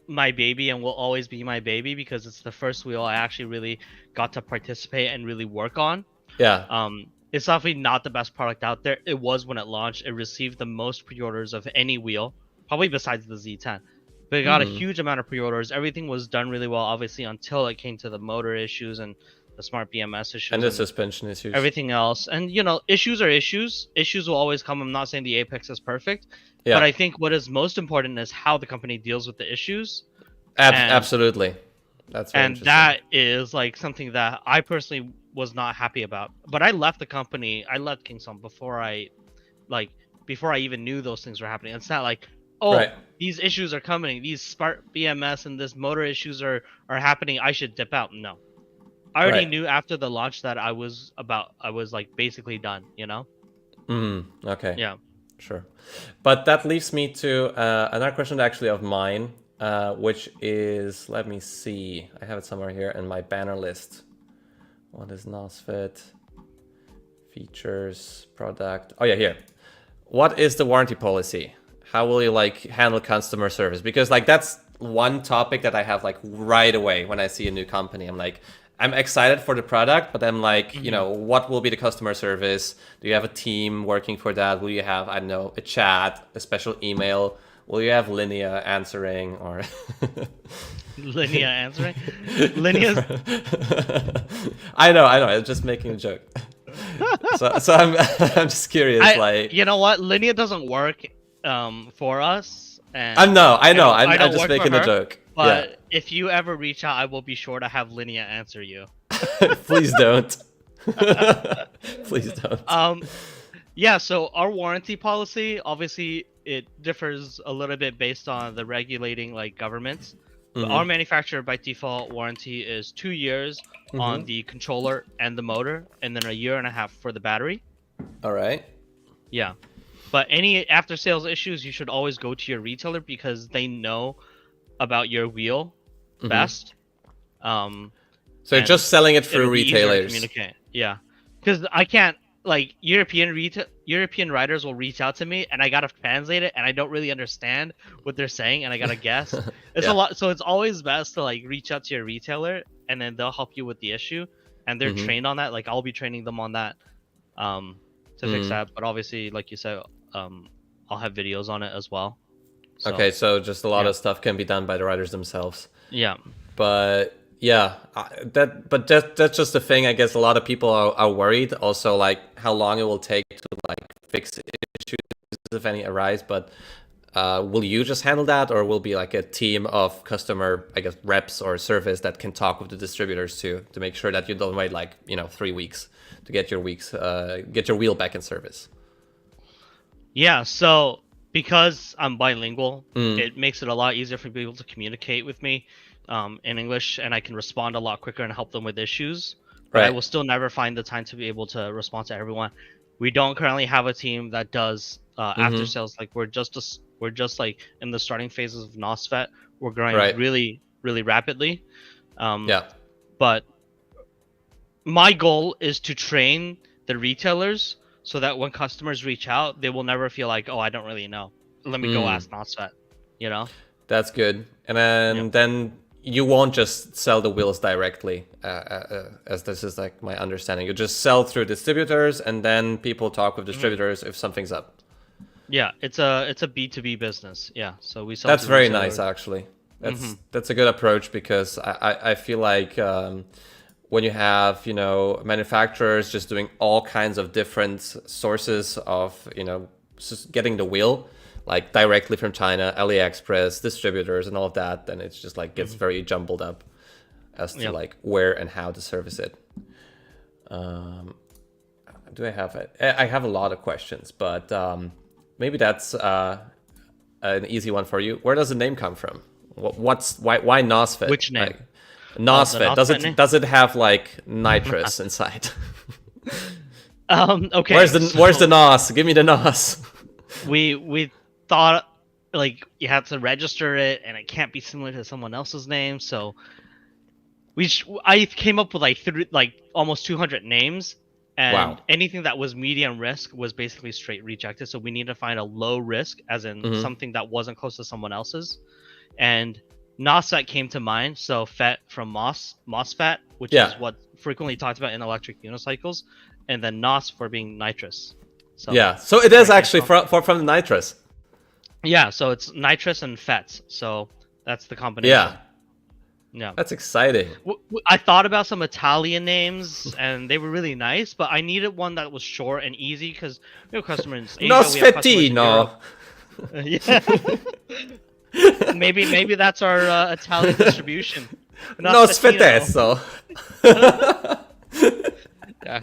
my baby and will always be my baby because it's the first wheel I actually really got to participate and really work on. Yeah. It's definitely not the best product out there. It was when it launched. It received the most pre-orders of any wheel, probably besides the Z10. But it got a huge amount of pre-orders. Everything was done really well, obviously, until it came to the motor issues and the smart BMS issues. And the suspension issues. Everything else. And, you know, issues are issues. Issues will always come. I'm not saying the Apex is perfect. Yeah. But I think what is most important is how the company deals with the issues. Absolutely. That's very interesting. That is, like, something that I personally was not happy about. But I left the company. I left Kingston before I even knew those things were happening. It's not like, these issues are coming, these smart BMS and this motor issues are happening, I should dip out. No, I already knew after the launch that I was like basically done, you know. Okay. Yeah, sure. But that leads me to another question actually of mine, which is, let me see, I have it somewhere here in my banner list. What is NOSFET features product? Oh yeah, here. What is the warranty policy? How will you like handle customer service? Because like that's one topic that I have like right away when I see a new company. I'm like, I'm excited for the product, but I'm like, you know, what will be the customer service? Do you have a team working for that? Will you have, I don't know, a chat, a special email? Will you have Linea answering or Linea answering? Linea's I know, I'm just making a joke. so I'm just curious, like, you know what? Linea doesn't work for us, and I know. I'm just making a joke. But if you ever reach out, I will be sure to have Linea answer you. Please don't. Please don't. Yeah. So our warranty policy, obviously, it differs a little bit based on the regulating like governments. But our manufacturer by default warranty is 2 years on the controller and the motor, and then 1.5 years for the battery. All right. Yeah. But any after sales issues, you should always go to your retailer because they know about your wheel best. So you're just selling it through retailers. Communicate. Yeah. Because I can't, like, European writers will reach out to me and I gotta translate it and I don't really understand what they're saying and I gotta guess. It's a lot, so it's always best to like reach out to your retailer and then they'll help you with the issue and they're trained on that. Like I'll be training them on that to fix that. But obviously, like you said, I'll have videos on it as well. So, okay, so just a lot of stuff can be done by the writers themselves. Yeah. But yeah, that's just the thing. I guess a lot of people are worried also, like how long it will take to like fix issues if any arise. But will you just handle that, or will be like a team of customer, I guess, reps or service that can talk with the distributors to make sure that you don't wait like 3 weeks to get your wheel back in service? Yeah. So because I'm bilingual, it makes it a lot easier for people to communicate with me in English, and I can respond a lot quicker and help them with issues. But I will still never find the time to be able to respond to everyone. We don't currently have a team that does after sales. Like we're just like in the starting phases of NOSFET. We're growing really, really rapidly. But my goal is to train the retailers so that when customers reach out, they will never feel like, oh, I don't really know. Let me go ask NOSFET, you know? That's good. And then you won't just sell the wheels directly, as this is like my understanding. You just sell through distributors, and then people talk with distributors if something's up. Yeah, it's a B2B business. Yeah, so we sell. That's very nice, actually. That's a good approach, because I feel like when you have manufacturers just doing all kinds of different sources of just getting the wheel, like directly from China, AliExpress, distributors, and all of that, then it's just like gets very jumbled up as to like where and how to service it. Do I have it? I have a lot of questions, but maybe that's an easy one for you. Where does the name come from? why NOSFET? Which name? Like, NOSFET. NOSFET Does it have like nitrous inside? Okay. Where's the NOS? Give me the NOS. We thought like you had to register it, and it can't be similar to someone else's name. So I came up with like almost 200 names, and anything that was medium risk was basically straight rejected. So we need to find a low risk, as in something that wasn't close to someone else's. And NOSFET came to mind. So FET from MOSFET, which is what frequently talked about in electric unicycles, and then NOS for being nitrous. So so it is actually from the nitrous. Yeah, so it's nitrous and FETs. So that's the combination. Yeah, that's exciting. I thought about some Italian names, and they were really nice, but I needed one that was short and easy because we have customers in Asia, NOSFETino. Yeah. maybe that's our Italian distribution. NOSFETesso. Yeah.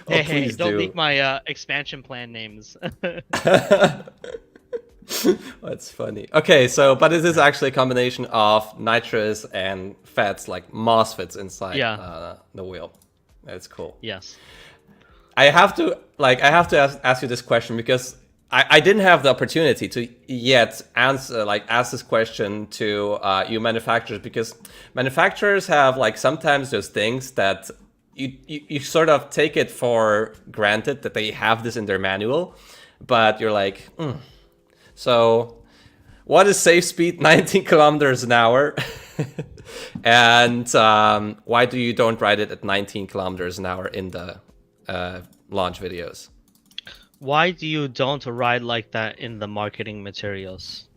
Hey, don't leak my expansion plan names. That's funny. Okay, so but this is actually a combination of nitrous and FETs, like MOSFETs inside the wheel. That's cool. Yes. I have to ask you this question because I didn't have the opportunity to yet ask this question to you manufacturers, because manufacturers have like sometimes those things that you sort of take it for granted that they have this in their manual, but you're like, so what is safe speed 19 kilometers an hour? And why don't write it at 19 kilometers an hour in the launch videos? Why do you don't ride like that in the marketing materials?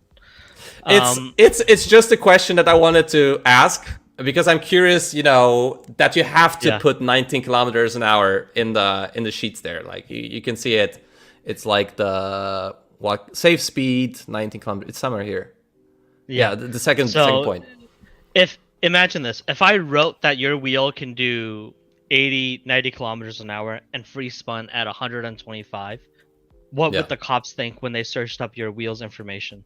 It's just a question that I wanted to ask, because I'm curious, that you have to put 19 kilometers an hour in the sheets there. Like you can see it. It's like the safe speed 19 kilometers. It's somewhere here. Yeah, the second point. Imagine this. If I wrote that your wheel can do 90 kilometers an hour and free spun at 125, what would the cops think when they searched up your wheel's information?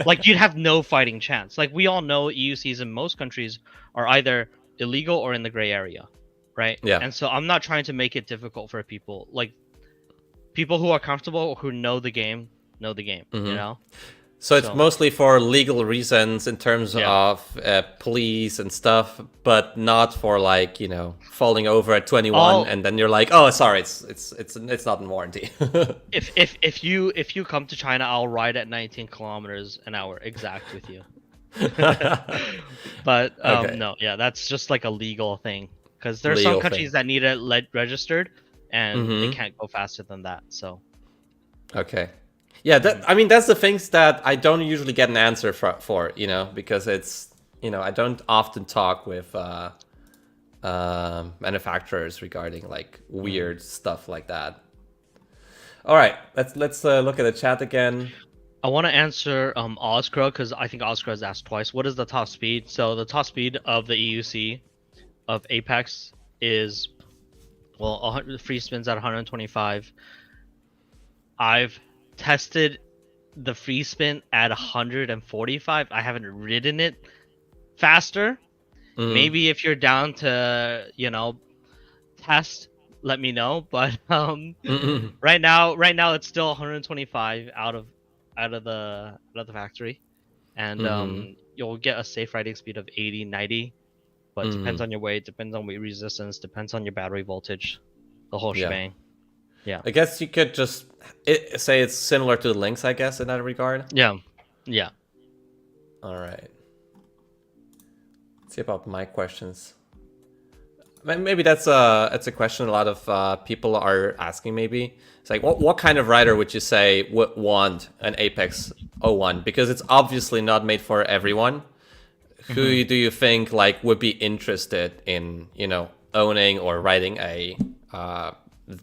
Like, you'd have no fighting chance. Like, we all know EUCs in most countries are either illegal or in the gray area, right? Yeah. And so I'm not trying to make it difficult for people. Like, people who are comfortable, who know the game, you know? So it's mostly for legal reasons in terms of police and stuff, but not for like, falling over at 21 and then you're like, oh, sorry, it's not in warranty. if you come to China, I'll ride at 19 kilometers an hour exact with you. But no, that's just like a legal thing, because there's some countries that need it registered and they can't go faster than that. So yeah, that's the things that I don't usually get an answer for, because it's, I don't often talk with manufacturers regarding like weird stuff like that. All right, let's look at the chat again. I want to answer Ozcrow, because I think Ozcrow has asked twice. What is the top speed? So the top speed of the EUC of Apex is, free spins at 125. I've tested the free spin at 145. I haven't ridden it faster. Maybe if you're down to test, let me know. But right now it's still 125 out of the factory, and you'll get a safe riding speed of 80, 90, but depends on your weight, depends on weight resistance, depends on your battery voltage, the whole shebang. Yeah, I guess you could just say it's similar to the Lynx, I guess, in that regard. Yeah. All right. Let's see about my questions. Maybe that's a question a lot of people are asking. Maybe it's like, what kind of rider would you say would want an Apex 01? Because it's obviously not made for everyone. Who do you think like would be interested in owning or riding a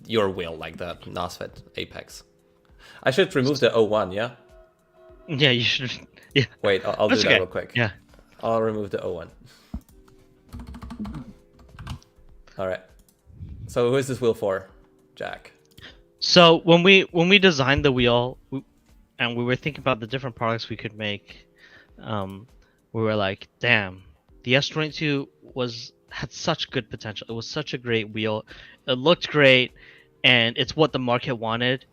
your wheel like the NOSFET Apex? I should remove the 01, yeah? Yeah, you should. Yeah. Wait, I'll do that real quick. Yeah. I'll remove the 01. All right. So who is this wheel for, Jack? So when we designed the wheel, and we were thinking about the different products we could make, we were like, damn, the S22 had such good potential. It was such a great wheel. It looked great, and it's what the market wanted.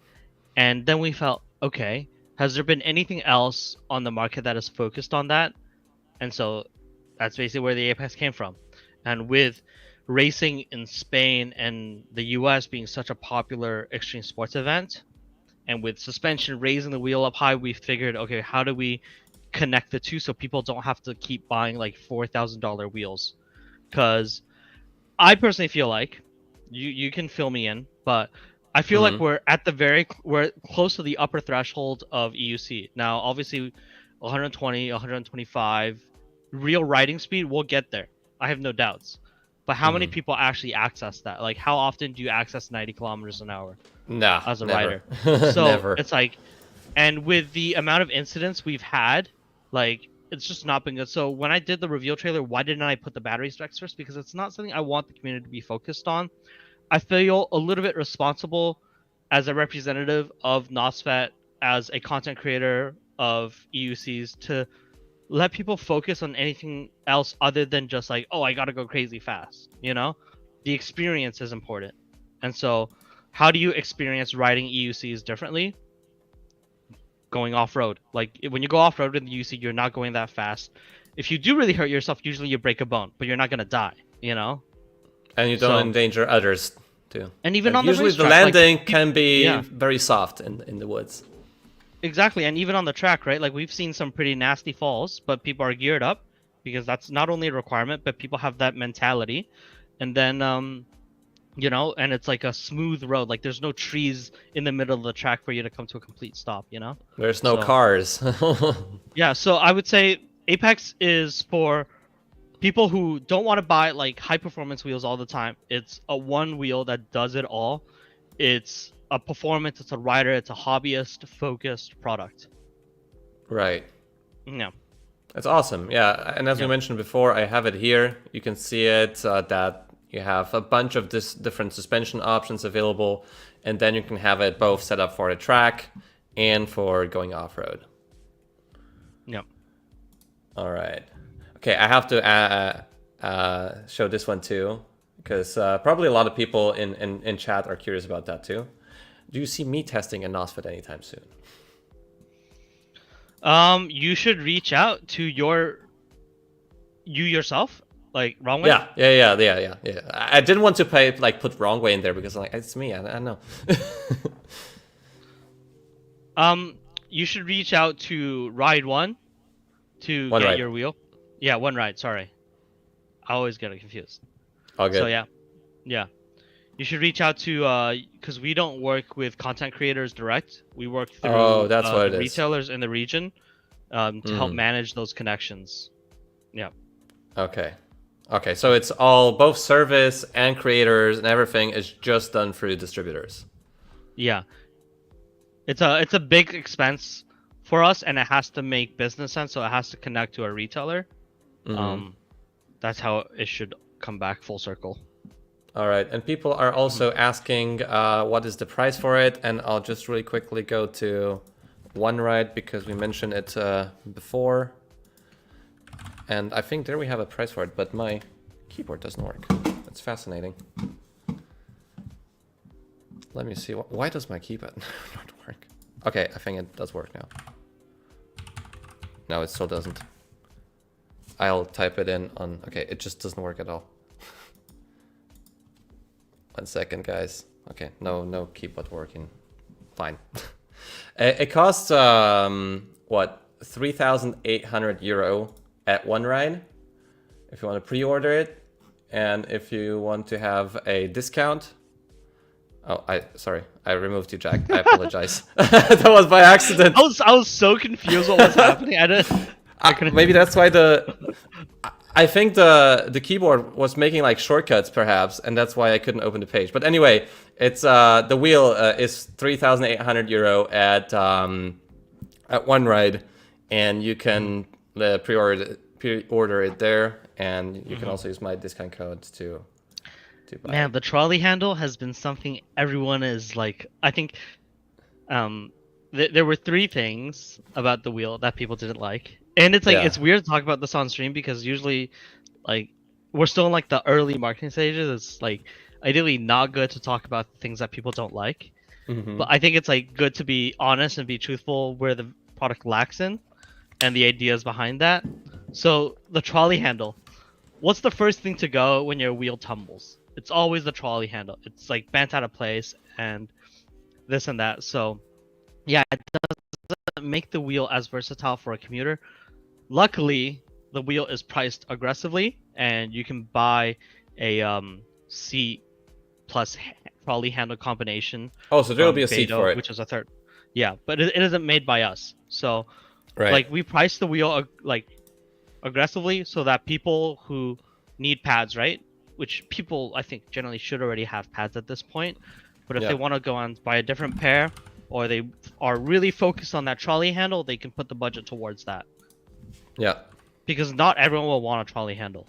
And then we felt, okay, has there been anything else on the market that is focused on that? And so that's basically where the Apex came from. And with racing in Spain and the US being such a popular extreme sports event, and with suspension raising the wheel up high, we figured, okay, how do we connect the two so people don't have to keep buying like $4,000 wheels? Because I personally feel like you can fill me in, but I feel like we're close to the upper threshold of EUC. Now, obviously, 120, 125, real riding speed, we'll get there. I have no doubts. But how many people actually access that? Like, how often do you access 90 kilometers an hour? Nah, as a never. rider. So Never. it's like, and with the amount of incidents we've had, like, it's just not been good. So when I did the reveal trailer, why didn't I put the battery specs first? Because it's not something I want the community to be focused on. I feel a little bit responsible as a representative of NOSFET, as a content creator of EUCs, to let people focus on anything else other than just like, oh, I gotta go crazy fast. You know, the experience is important. And so how do you experience riding EUCs differently? Going off-road. Like, when you go off-road in the UC, you're not going that fast. If you do really hurt yourself, usually you break a bone, but you're not gonna die, you know? And you don't endanger others too. And even like, on the usually racetrack, the landing like, can be very soft in the woods. Exactly, and even on the track, right? Like, we've seen some pretty nasty falls, but people are geared up because that's not only a requirement, but people have that mentality. And then you know, and it's like a smooth road. Like, there's no trees in the middle of the track for you to come to a complete stop, you know? There's no cars. Yeah, so I would say Apex is for people who don't want to buy like high performance wheels all the time. It's a one wheel that does it all. It's a performance, it's a rider, it's a hobbyist focused product. Right. Yeah. That's awesome. Yeah, and as we mentioned before, I have it here. You can see it that you have a bunch of different suspension options available, and then you can have it both set up for the track and for going off-road. Yep. All right. Okay, I have to show this one too, because probably a lot of people in chat are curious about that too. Do you see me testing a NOSFET anytime soon? You should reach out to you yourself. Like, wrong way? Yeah. I didn't want to put wrong way in there because like it's me. I know. You should reach out to Ride One to get your wheel. Yeah, One Ride. Sorry, I always get it confused. All good. So yeah. You should reach out to because we don't work with content creators direct. We work through retailers in the region to help manage those connections. Yeah. Okay, so it's all, both service and creators and everything is just done through distributors. Yeah. It's a big expense for us, and it has to make business sense, so it has to connect to a retailer. That's how it should come back full circle. All right, and people are also asking what is the price for it, and I'll just really quickly go to ONERIDE because we mentioned it before. And I think there we have a price for it, but my keyboard doesn't work. That's fascinating. Let me see. Why does my keyboard not work? Okay, I think it does work now. No, it still doesn't. I'll type it in on... Okay, it just doesn't work at all. 1 second, guys. Okay, no keyboard working. Fine. It costs, what, 3,800 euro at ONERIDE, if you want to pre-order it, and if you want to have a discount. Oh, sorry, I removed you, Jack. I apologize. That was by accident. I was so confused what was happening. I couldn't. Maybe that's why I think the keyboard was making like shortcuts, perhaps, and that's why I couldn't open the page. But anyway, it's the wheel is 3,800 euro at ONERIDE, and you can pre-order it there, and you can also use my discount code to buy. Man, the trolley handle has been something everyone is like. I think there were 3 things about the wheel that people didn't like. And it's like it's weird to talk about this on stream because usually, like, we're still in like the early marketing stages. It's like ideally not good to talk about things that people don't like. But I think it's like good to be honest and be truthful where the product lacks in, and the ideas behind that. So the trolley handle. What's the first thing to go when your wheel tumbles? It's always the trolley handle. It's like bent out of place and this and that. So yeah, it doesn't make the wheel as versatile for a commuter. Luckily, the wheel is priced aggressively, and you can buy a seat plus trolley handle combination. Oh, so there'll be a seat for it, which is a third. Yeah, but it isn't made by us. So, like, we price the wheel like aggressively so that people who need pads, right? Which people I think generally should already have pads at this point. But if they want to go and buy a different pair, or they are really focused on that trolley handle, they can put the budget towards that. Yeah. Because not everyone will want a trolley handle.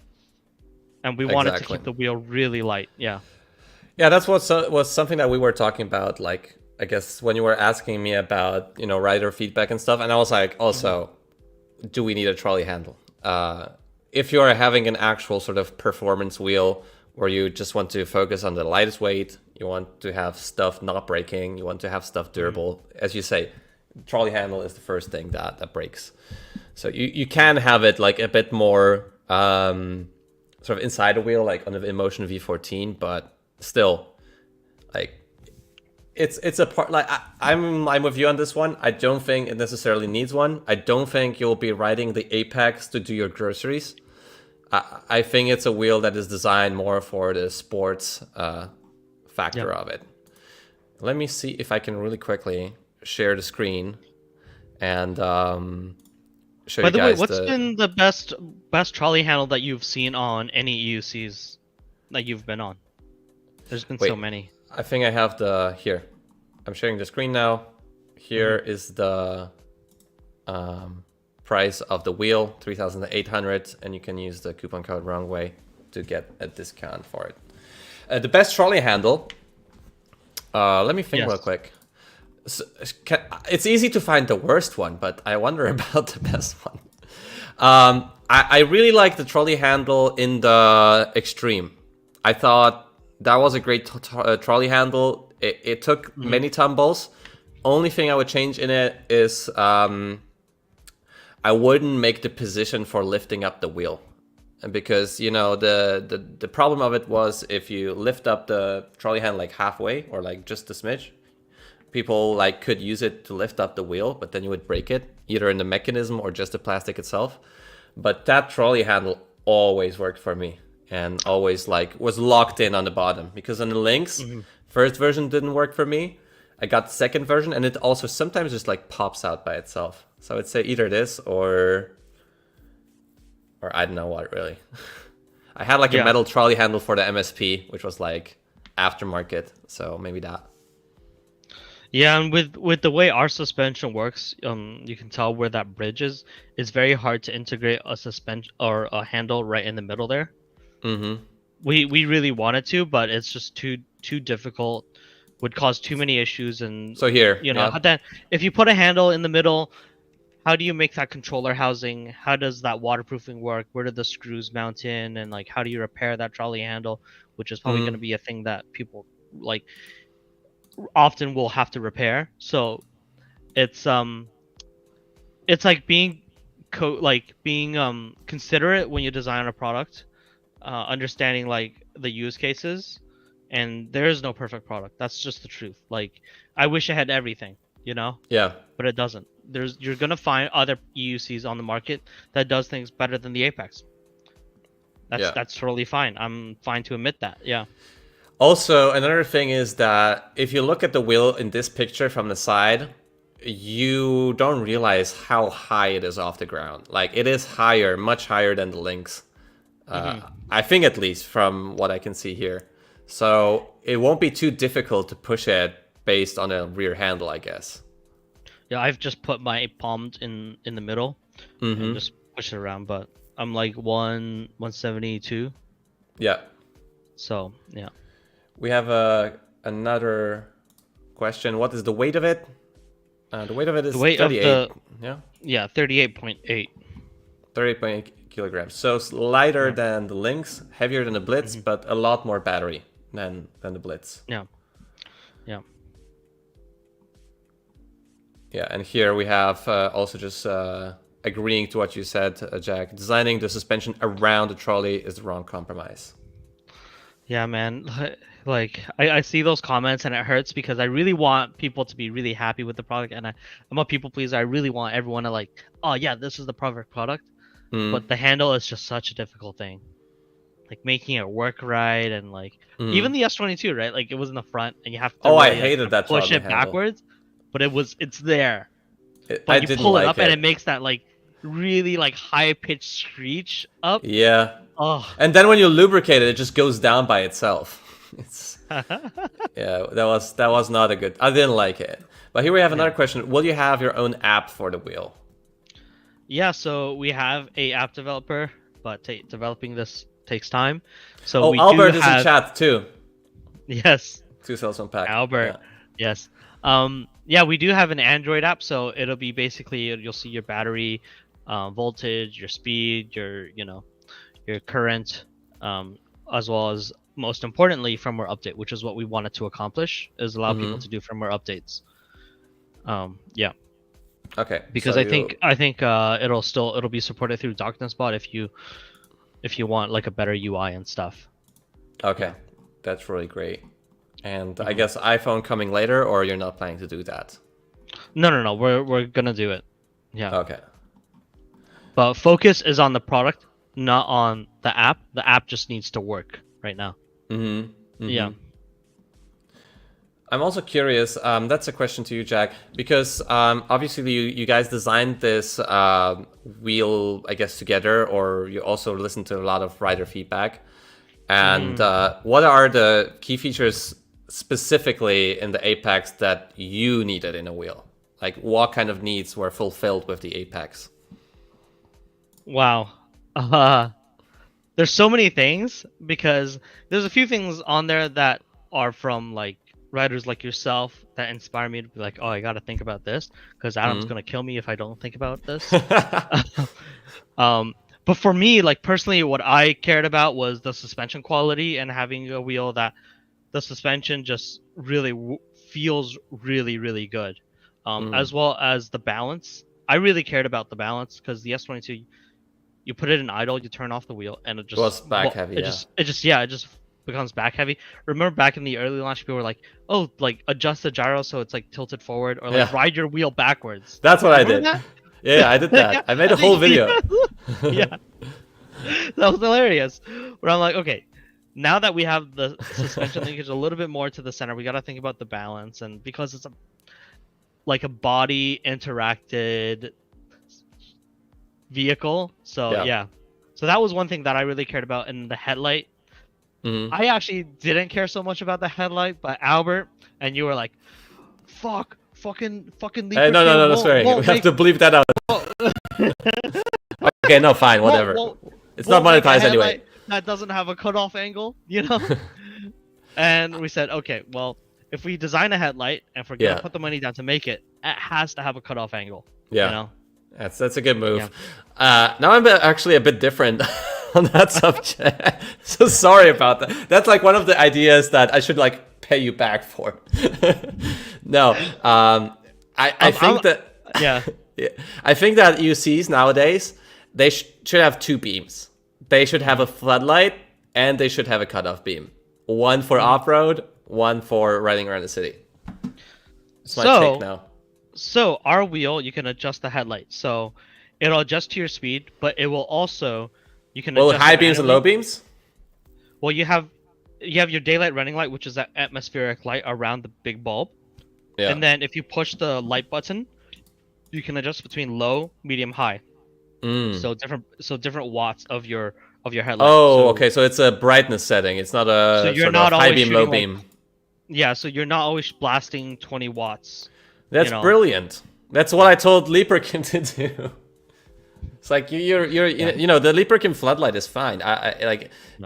And we wanted to keep the wheel really light. Yeah. Yeah, that's what was something that we were talking about, like, I guess when you were asking me about, you know, rider feedback and stuff. And I was like, also, do we need a trolley handle? If you're having an actual sort of performance wheel where you just want to focus on the lightest weight, you want to have stuff not breaking, you want to have stuff durable, as you say, trolley handle is the first thing that breaks. So you can have it like a bit more sort of inside the wheel, like on the InMotion V14, but still, like, it's a part. Like I'm with you on this one. I don't think it necessarily needs one. I don't think you'll be riding the Apex to do your groceries. I think it's a wheel that is designed more for the sports factor of it. Let me see if I can really quickly share the screen and show you guys. By the way, what's been the best trolley handle that you've seen on any EUCs that you've been on? There's been so many. I think I have the here. I'm sharing the screen now. Here is the price of the wheel, 3,800, and you can use the coupon code wrongway to get a discount for it. The best trolley handle. Let me think real quick. So, it's easy to find the worst one, but I wonder about the best one. I really like the trolley handle in the Extreme. I thought that was a great trolley handle. It took many tumbles. Only thing I would change in it is I wouldn't make the position for lifting up the wheel. Because, you know, the problem of it was if you lift up the trolley handle like halfway or like just a smidge, people like could use it to lift up the wheel, but then you would break it either in the mechanism or just the plastic itself. But that trolley handle always worked for me and always like was locked in on the bottom, because on the Lynx, first version didn't work for me. I got the second version and it also sometimes just like pops out by itself. So I would say either this or I don't know what really. I had like a metal trolley handle for the MSP, which was like aftermarket. So maybe that. Yeah, and with the way our suspension works, you can tell where that bridge is. It's very hard to integrate a suspension or a handle right in the middle there. We really wanted to, but it's just too difficult. Would cause too many issues, and so here, you know, then if you put a handle in the middle, how do you make that controller housing? How does that waterproofing work? Where do the screws mount in? And like, how do you repair that trolley handle? Which is probably going to be a thing that people like often will have to repair. So it's like being considerate when you design a product, understanding like the use cases. And there is no perfect product. That's just the truth. Like, I wish I had everything, you know? Yeah. But it doesn't. You're gonna find other EUCs on the market that does things better than the Apex. That's totally fine. I'm fine to admit that. Yeah. Also, another thing is that if you look at the wheel in this picture from the side, you don't realize how high it is off the ground. Like, it is higher, much higher than the Lynx. I think, at least from what I can see here. So it won't be too difficult to push it based on a rear handle, I guess. Yeah, I've just put my palm in the middle and just push it around, but I'm like 172. Yeah. So, yeah. We have another question. What is the weight of it? The weight of it is 38. Yeah, 38.8. 38.8 kilograms. So it's lighter than the Lynx, heavier than the Blitz, but a lot more battery than the Blitz. Yeah. Yeah. Yeah, and here we have also just agreeing to what you said, Jack. Designing the suspension around the trolley is the wrong compromise. Yeah, man. Like, I see those comments and it hurts because I really want people to be really happy with the product, and I'm a people pleaser. I really want everyone to like, oh yeah, this is the perfect product. But the handle is just such a difficult thing. Like making it work right, and like even the S22, right? Like it was in the front and you have to I really, hated that push it handle. backwards, but it's there. But I you didn't pull it like up and it makes that like really like high pitched screech up. Yeah. Oh. And then when you lubricate it, it just goes down by itself. It's yeah, that was not a good. I didn't like it. But here we have another question. Will you have your own app for the wheel? Yeah, so we have a app developer, but developing this takes time. So Albert is in chat too. Yes. 2 cells unpacked. Albert. Yeah. Yes. Yeah, we do have an Android app, so it'll be basically you'll see your battery voltage, your speed, your current, as well as most importantly firmware update, which is what we wanted to accomplish, is allow people to do firmware updates. Yeah. Okay. Because so I think it'll be supported through DocumentSpot if you want like a better UI and stuff. Okay, that's really great. And I guess iPhone coming later, or you're not planning to do that? No. We're gonna do it. Yeah. Okay. But focus is on the product, not on the app. The app just needs to work right now. Yeah. I'm also curious, that's a question to you, Jack, because obviously you guys designed this wheel, I guess, together, or you also listened to a lot of rider feedback. And what are the key features specifically in the Apex that you needed in a wheel? Like, what kind of needs were fulfilled with the Apex? Wow. There's so many things, because there's a few things on there that are from like writers like yourself that inspire me to be like, oh, I gotta think about this, because Adam's gonna kill me if I don't think about this. But for me, like personally, what I cared about was the suspension quality and having a wheel that the suspension just really feels really, really good, as well as the balance. I really cared about the balance because the S22, you put it in idle, you turn off the wheel, and it just was back heavy. It just becomes back heavy. Remember back in the early launch, people were like, "Oh, like adjust the gyro so it's like tilted forward, or like ride your wheel backwards." That's what I did. That? Yeah, I did that. I made a whole video. Yeah, that was hilarious. Where I'm like, okay, now that we have the suspension linkage a little bit more to the center, we got to think about the balance, and because it's like a body interacted vehicle, so yeah. So that was one thing that I really cared about. In the headlight, I actually didn't care so much about the headlight, but Albert and you were like, fucking leave. Hey, no, sorry. We have to bleep that out. Okay, no, fine, whatever. It's not monetized anyway. That doesn't have a cutoff angle, you know? And we said, okay, well, if we design a headlight and if we're gonna put the money down to make it, it has to have a cutoff angle. Yeah. You know? That's a good move. Yeah. Now I'm actually a bit different on that subject. So sorry about that. That's like one of the ideas that I should like pay you back for. No, I think that I think that UCs nowadays they should have two beams. They should have a floodlight and they should have a cutoff beam. One for off-road, one for riding around the city. That's my take now. So our wheel, you can adjust the headlight. So it'll adjust to your speed, but it will also Well, high beams and low beams? Well, you have your daylight running light, which is that atmospheric light around the big bulb. Yeah. And then if you push the light button, you can adjust between low, medium, high. So different watts of your headlight. Oh, okay. So it's a brightness setting. It's not a so sort of high beam, low beam. Yeah, so you're not always blasting 20 watts. That's brilliant. That's what I told Leaperkin to do. It's like the Leaperkin floodlight is fine.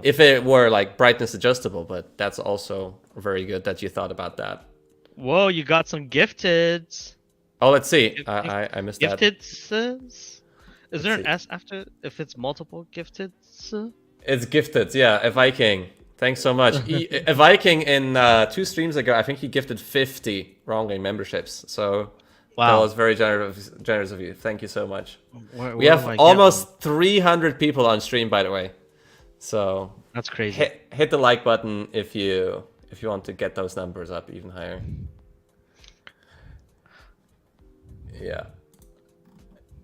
If it were like brightness adjustable, but that's also very good that you thought about that. Whoa, you got some gifteds. Oh, let's see. I missed that. Gifteds. Is there an S after if it's multiple gifted? It's gifted, yeah. A Viking. Thanks so much. A Viking in 2 streams ago, I think he gifted 50 Wrongway memberships. So that was very generous of you. Thank you so much. We have almost 300 people on stream, by the way. So that's crazy. Hit the like button if you want to get those numbers up even higher. Yeah.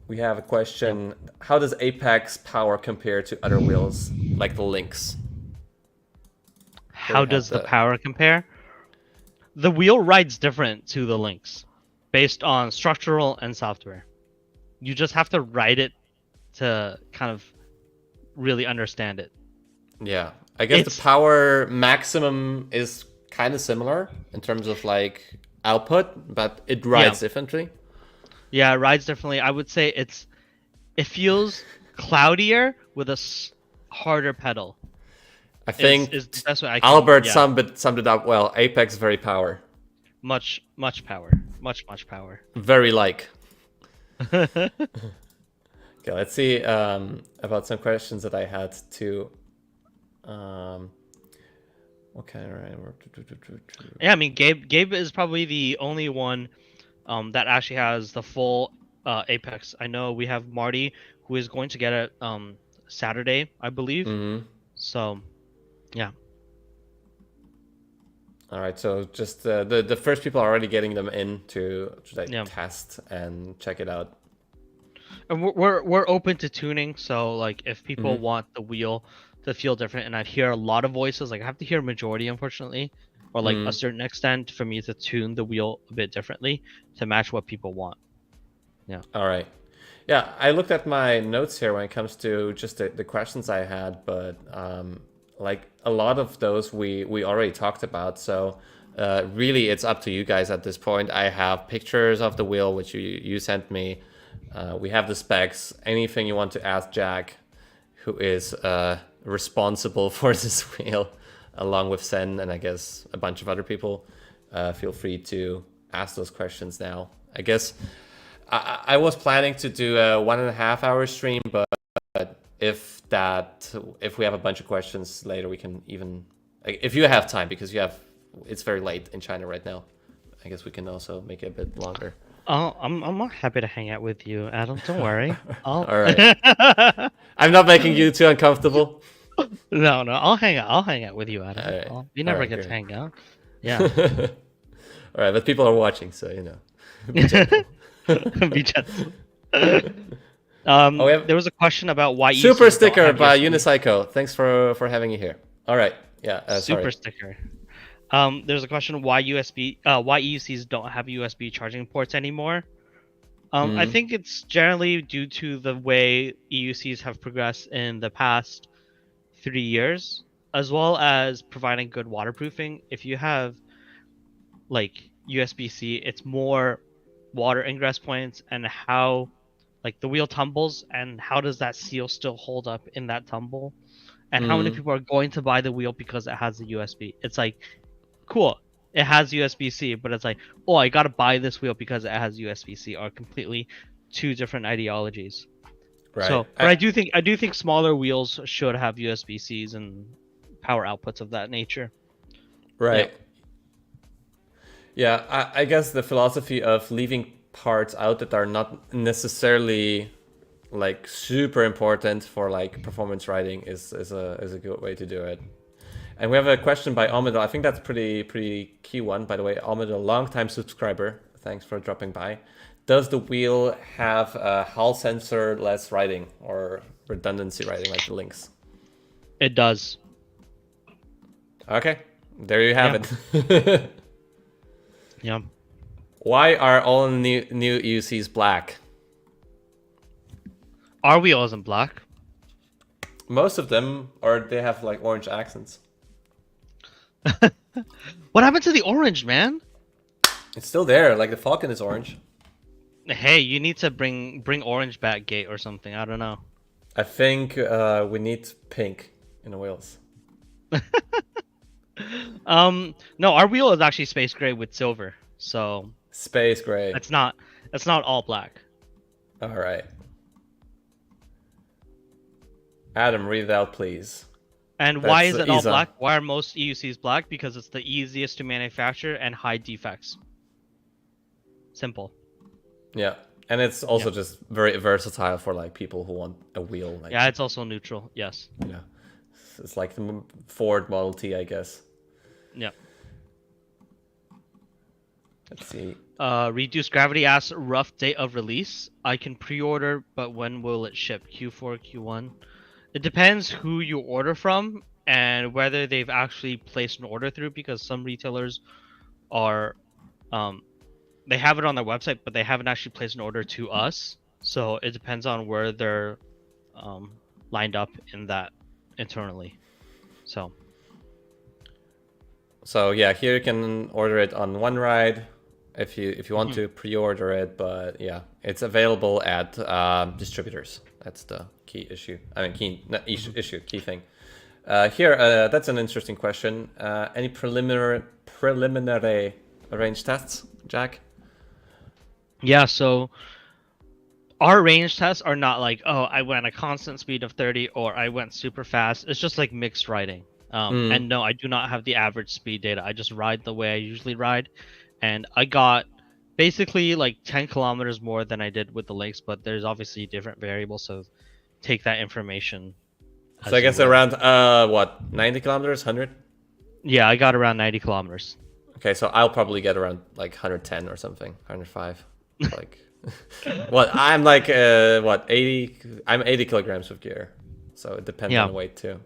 We have a question. How does Apex power compare to other wheels, like the Lynx? How does the power compare? The wheel rides different to the Lynx, based on structural and software. You just have to ride it to kind of really understand it. Yeah, I guess the power maximum is kind of similar in terms of like output, but it rides differently. Yeah, it rides differently. I would say it feels cloudier with a harder pedal. I think that's what Albert summed it up well. Apex very power. Much power. Much power. Very like. Okay, let's see about some questions that I had too. Okay, right. Yeah, I mean Gabe is probably the only one that actually has the full Apex. I know we have Marty who is going to get it Saturday, I believe. So, yeah. All right, so just the first people are already getting them in to test and check it out. And we're open to tuning, so like if people want the wheel to feel different, and I hear a lot of voices, like I have to hear a majority, unfortunately, or like a certain extent for me to tune the wheel a bit differently to match what people want. Yeah. All right. Yeah, I looked at my notes here when it comes to just the questions I had, but like a lot of those we already talked about. So really, it's up to you guys at this point. I have pictures of the wheel which you sent me. We have the specs. Anything you want to ask Jack, who is responsible for this wheel, along with Sen and I guess a bunch of other people, feel free to ask those questions now. I guess I was planning to do a 1.5 hour stream, but if we have a bunch of questions later, we can even, if you have time, because it's very late in China right now, I guess we can also make it a bit longer. Oh, I'm happy to hang out with you, Adam. Don't worry. All right. I'm not making you too uncomfortable. No, I'll hang out with you, Adam. Right. You never get to hang out. Yeah. All right, but people are watching, so you know. Be gentle. Be gentle. There was a question about why super sticker by Unicycle. Thanks for having you here. All right. Yeah. Super sticker. There's a question why EUCs don't have USB charging ports anymore. I think it's generally due to the way EUCs have progressed in the past 3 years, as well as providing good waterproofing. If you have like USB-C, it's more water ingress points and how like the wheel tumbles and how does that seal still hold up in that tumble, and how many people are going to buy the wheel because it has the USB. It's like, cool, it has USB-C, but it's like, oh, I gotta buy this wheel because it has USB-C, are completely two different ideologies. Right. So, but I do think smaller wheels should have USB-Cs and power outputs of that nature. Right. Yeah, I guess the philosophy of leaving parts out that are not necessarily like super important for like performance riding is a good way to do it. And we have a question by Omid. I think that's pretty key one, by the way. Omid, a long-time subscriber. Thanks for dropping by. Does the wheel have a Hall sensor less riding or redundancy riding like the Lynx? It does. Okay, there you have it. Yeah. Why are all new EUCs black? Our wheel isn't black. Most of them, or they have like orange accents. What happened to the orange, man? It's still there. Like the Falcon is orange. Hey, you need to bring orange back, Gate, or something. I don't know. I think we need pink in the wheels. No, our wheel is actually space gray with silver. So space gray. It's not all black. All right. Adam, read it out, please. And why is it all black? Why are most EUCs black? Because it's the easiest to manufacture and hide defects. Simple. Yeah, and it's also just very versatile for like people who want a wheel. Like, yeah, it's also neutral. Yes. Yeah, it's like the Ford Model T, I guess. Yeah. Let's see. Reduced Gravity asks rough date of release. I can pre-order, but when will it ship? Q4, Q1? It depends who you order from and whether they've actually placed an order through, because some retailers are, they have it on their website, but they haven't actually placed an order to us. So it depends on where they're lined up in that internally. So yeah, here you can order it on OneRide if you want to pre-order it, but yeah, it's available at distributors. That's the key issue. I mean, key thing. Here, that's an interesting question. Any preliminary range tests, Jack? Yeah, so our range tests are not like, oh, I went a constant speed of 30 or I went super fast. It's just like mixed riding. And no, I do not have the average speed data. I just ride the way I usually ride. And I got basically like 10 kilometers more than I did with the Lynx, but there's obviously different variables, so take that information. So I guess around, what, 90 kilometers, 100? Yeah, I got around 90 kilometers. Okay, so I'll probably get around like 110 or something, 105. Like, what, I'm like, what, 80? I'm 80 kilograms of gear. So it depends on the weight too.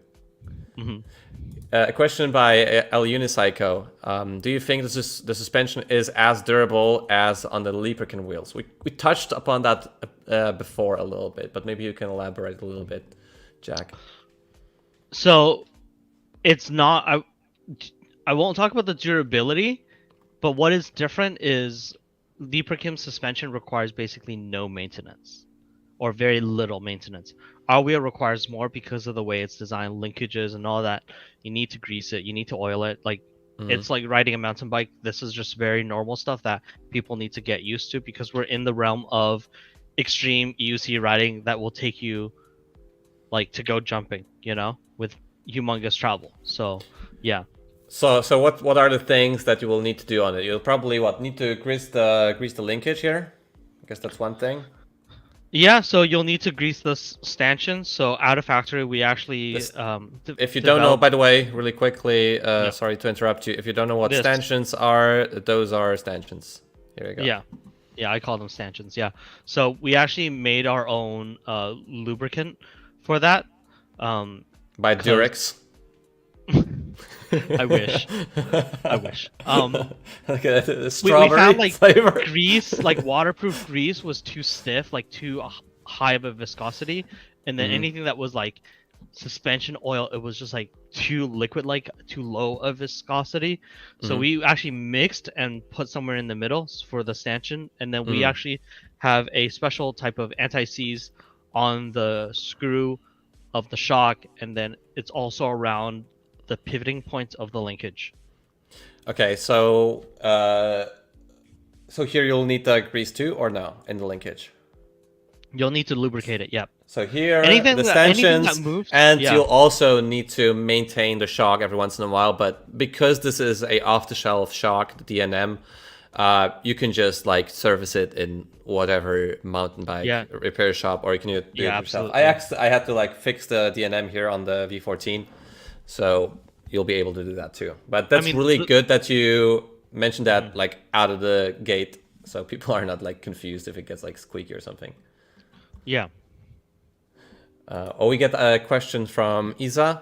A question by El Unipsycho. Do you think the suspension is as durable as on the Leaperkin wheels? We touched upon that before a little bit, but maybe you can elaborate a little bit, Jack. So it's not. I won't talk about the durability, but what is different is Leaperkin suspension requires basically no maintenance, or very little maintenance. Our wheel requires more because of the way it's designed, linkages and all that. You need to grease it, you need to oil it. Like it's like riding a mountain bike. This is just very normal stuff that people need to get used to, because we're in the realm of extreme EUC riding that will take you like to go jumping, you know, with humongous travel. So yeah. So what are the things that you will need to do on it? You'll probably need to grease the linkage here. I guess that's one thing. Yeah, so you'll need to grease the stanchions. So out of factory, we actually if you don't know, by the way, really quickly, sorry to interrupt you. If you don't know what stanchions are, those are stanchions. Here you go. Yeah, I call them stanchions. Yeah. So we actually made our own lubricant for that. By Durex. I wish. I wish. Okay, the strawberry we found like flavor. Grease, like waterproof grease, was too stiff, like too high of a viscosity, and then anything that was like suspension oil, it was just like too liquid, like too low of viscosity. So we actually mixed and put somewhere in the middle for the stanchion, and then we actually have a special type of anti-seize on the screw of the shock, and then it's also around the pivoting points of the linkage. Okay, so here you'll need the grease too, or no, in the linkage? You'll need to lubricate it, yep. So here, the stanchions, and you'll also need to maintain the shock every once in a while, but because this is a off-the-shelf shock, the DNM, you can just like service it in whatever mountain bike repair shop, or you can do it yourself. I had to like fix the DNM here on the V14, so you'll be able to do that too. But that's really good that you mentioned that like out of the gate, so people are not like confused if it gets like squeaky or something. Yeah. We get a question from Isa.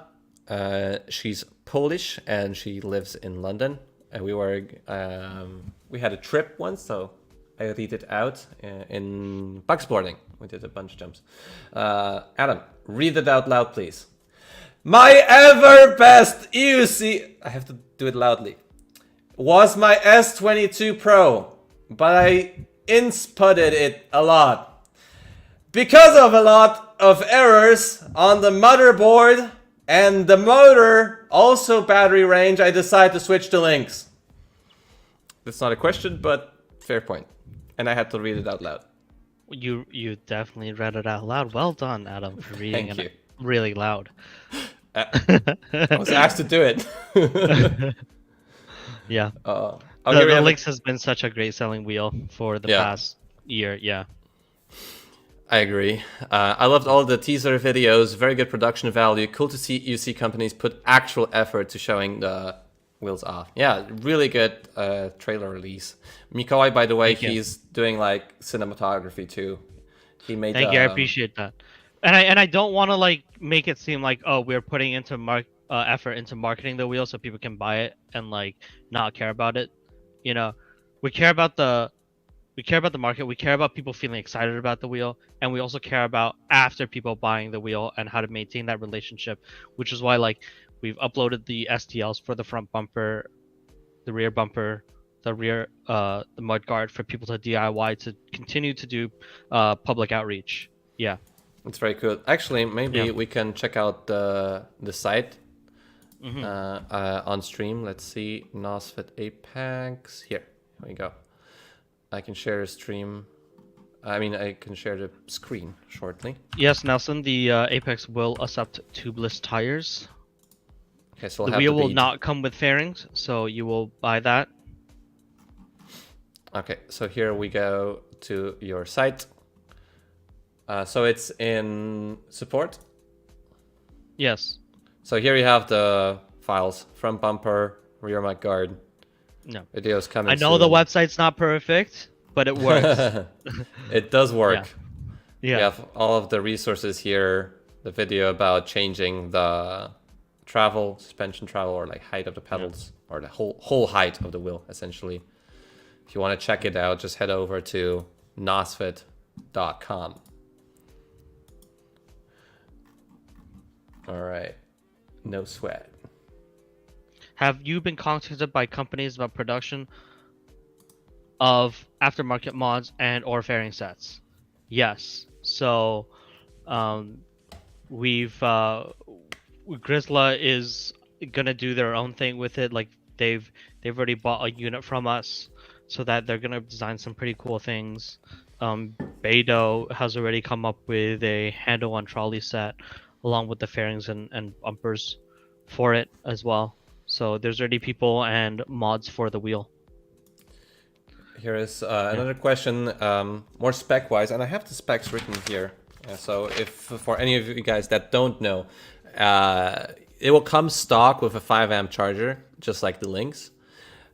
She's Polish and she lives in London. And we had a trip once, so I read it out in Bugsboarding. We did a bunch of jumps. Adam, read it out loud, please. My ever best EUC, I have to do it loudly, was my S22 Pro, but I insputted it a lot. Because of a lot of errors on the motherboard and the motor, also battery range, I decided to switch to Lynx. That's not a question, but fair point. And I had to read it out loud. You definitely read it out loud. Well done, Adam, for reading really loud. I was asked to do it. Yeah. Okay, The Lynx has been such a great selling wheel for the Yeah. past year. Yeah. I agree. I loved all the teaser videos. Very good production value. Cool to see companies put actual effort to showing the wheels off. Yeah, really good trailer release. Mikoi, by the way, he's doing like cinematography too. He made. Thank you. I appreciate that. And I don't want to like make it seem like, oh, we're putting into effort into marketing the wheel so people can buy it and like not care about it. You know, we care about the market. We care about people feeling excited about the wheel, and we also care about after people buying the wheel and how to maintain that relationship. Which is why like we've uploaded the STLs for the front bumper, the rear bumper, the rear the mud guard for people to DIY to continue to do public outreach. Yeah, it's very cool. Actually, maybe we can check out the site on stream. Let's see, NOSFET Apex. Here we go. I can share a stream. I mean, I can share the screen shortly. Yes, Nelson, the Apex will accept tubeless tires. Okay, so the wheel will not come with fairings, so you will buy that. Okay, so here we go to your site. So it's in support? Yes. So here you have the files, front bumper, rear mud guard. No. Videos coming I know soon. the website's not perfect, but it works. It does work. Yeah. We have all of the resources here. The video about changing the travel, suspension travel, or like height of the pedals, or the whole height of the wheel, essentially. If you want to check it out, just head over to nosfet.com. All right. No sweat. Have you been contacted by companies about production of aftermarket mods and or fairing sets? Yes. So, we've Grizzla is gonna do their own thing with it. Like they've already bought a unit from us, so that they're gonna design some pretty cool things. Beidou has already come up with a handle on trolley set, along with the fairings and bumpers for it as well. So there's already people and mods for the wheel. Here is another question, more spec-wise, and I have the specs written here. So if for any of you guys that don't know, it will come stock with a 5 amp charger, just like the Lynx,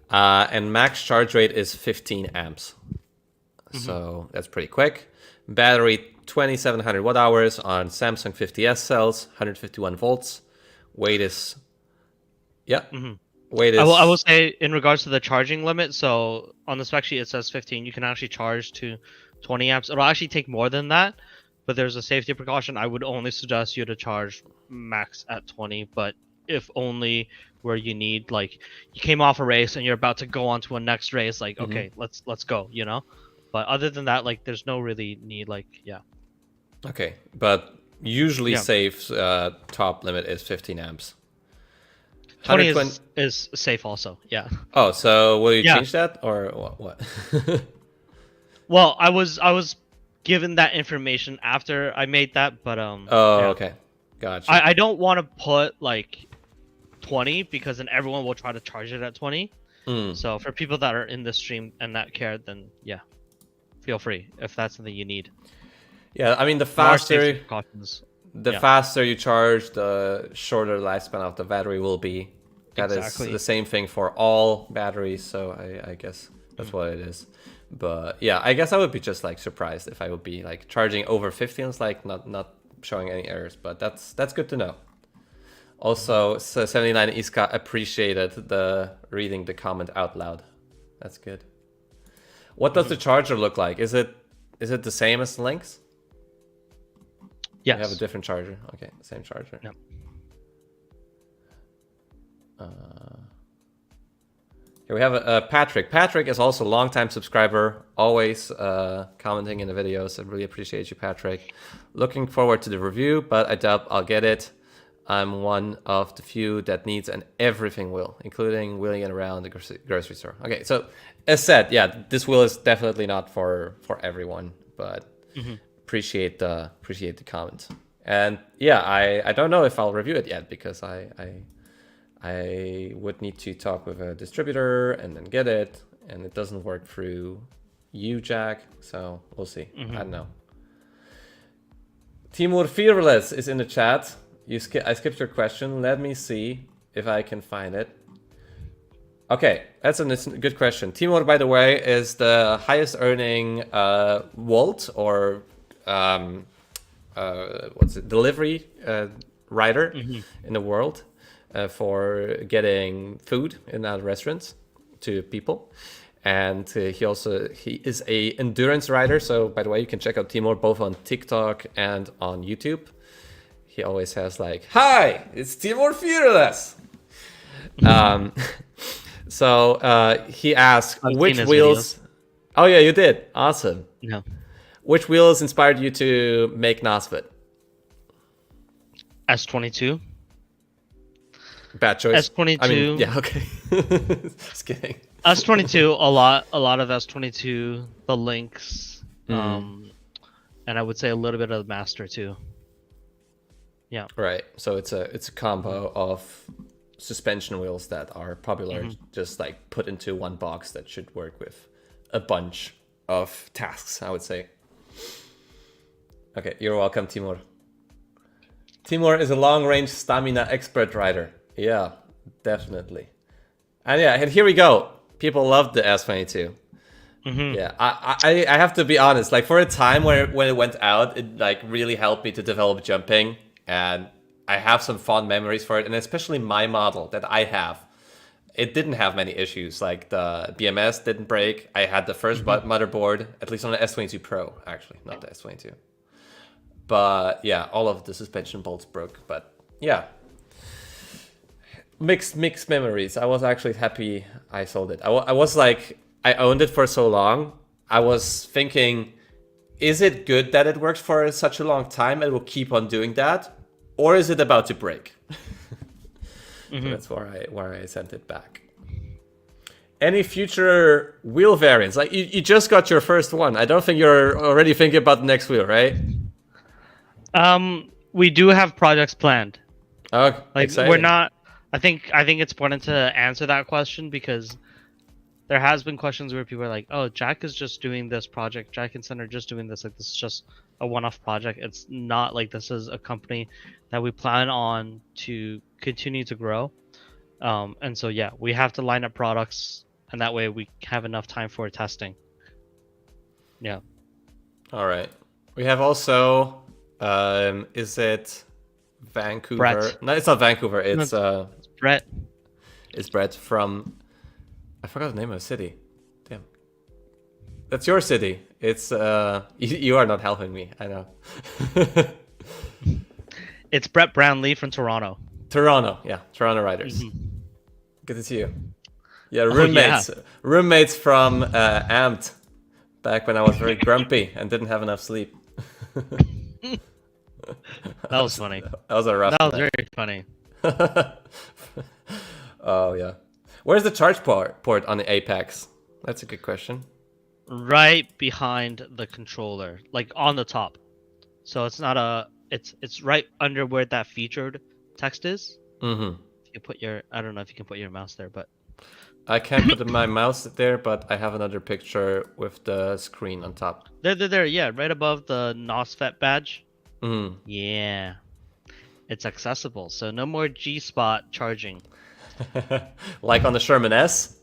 and max charge rate is 15 amps. So that's pretty quick. Battery 2700 watt hours on Samsung 50S cells, 151 volts. Weight is weight is I will say in regards to the charging limit, so on the spec sheet it says 15. You can actually charge to 20 amps. It'll actually take more than that, but there's a safety precaution. I would only suggest you to charge max at 20, but if only where you need, like, you came off a race and you're about to go on to a next race, like, okay, let's go, you know? But other than that, like, there's no really need, like, Okay, but usually safe top limit is 15 amps. 20 is safe also, Oh, so will you change that, or what? Well, I was given that information after I made that, but okay, gotcha. I don't want to put like 20 because then everyone will try to charge it at 20. So for people that are in the stream and that care, then feel free if that's something you need. Yeah, I mean the faster you charge, the shorter lifespan of the battery will be. That is the same thing for all batteries, so I guess that's what it is. But yeah, I guess I would be just like surprised if I would be like charging over 50 and it's like not showing any errors, but that's good to know. Also, 79 Iska appreciated the reading the comment out loud. That's good. What does the charger look like? Is it the same as the Lynx? Yes. You have a different charger. Okay, same charger. Yep. Here we have Patrick. Patrick is also a longtime subscriber, always commenting in the videos. I really appreciate you, Patrick. Looking forward to the review, but I doubt I'll get it. I'm one of the few that needs an everything wheel, including wheeling it around the grocery store. Okay, so as said, yeah, this wheel is definitely not for everyone, but appreciate the comment. And yeah, I don't know if I'll review it yet because I would need to talk with a distributor and then get it, and it doesn't work through you, Jack. So we'll see. I don't know. Timur Fearless is in the chat. I skipped your question. Let me see if I can find it. Okay, that's a good question. Timur, by the way, is the highest earning Wolt or delivery rider in the world for getting food in our restaurants to people. And he is a endurance rider. So by the way, you can check out Timur both on TikTok and on YouTube. He always has like, "Hi, it's Timur Fearless." So he asked which wheels. Videos. Oh yeah, you did. Awesome. No. Which wheels inspired you to make NOSFET? S22. Bad choice. S22. I mean, yeah, okay. Just kidding. S22, a lot of S22, the Lynx, and I would say a little bit of the Master too. Yeah. Right. So it's a combo of suspension wheels that are popular, just like put into one box that should work with a bunch of tasks, I would say. Okay, you're welcome, Timur. Timur is a long-range stamina expert rider. Yeah, definitely. And yeah, and here we go. People loved the S22. Yeah, I have to be honest. Like for a time when it went out, it like really helped me to develop jumping, and I have some fond memories for it. And especially my model that I have, it didn't have many issues. Like the BMS didn't break. I had the first motherboard, at least on the S22 Pro, actually, not the S22. But yeah, all of the suspension bolts broke. But yeah, mixed memories. I was actually happy I sold it. I was like, I owned it for so long. I was thinking, is it good that it works for such a long time and will keep on doing that? Or is it about to break? So that's where I sent it back. Any future wheel variants? Like you just got your first one. I don't think you're already thinking about the next wheel, right? We do have projects planned. Oh, like exciting. We're not. I think it's important to answer that question because there has been questions where people are like, "Oh, Jack is just doing this project. Jack and Sen are just doing this. Like this is just a one-off project." It's not like this is a company that we plan on to continue to grow. And so yeah, we have to line up products, and that way we have enough time for testing. Yeah. All right. We have also, is it Vancouver? Brett. No, it's not Vancouver. It's Brett. It's Brett from, I forgot the name of the city. Damn. That's your city. It's you are not helping me. I know. It's Brett Brownlee from Toronto. Toronto, yeah, Toronto Riders. Good to see you. Yeah, roommates from Amped, back when I was very grumpy and didn't have enough sleep. That was funny. That was a rough. That was very funny. Oh yeah, where's the charge port on the Apex? That's a good question. Right behind the controller, like on the top. So it's not a. It's right under where that featured text is. If you put your, I don't know if you can put your mouse there, but I can't put my mouse there, but I have another picture with the screen on top. There, yeah, right above the NOSFET badge. Yeah, it's accessible, so no more G-spot charging. Like on the Sherman S,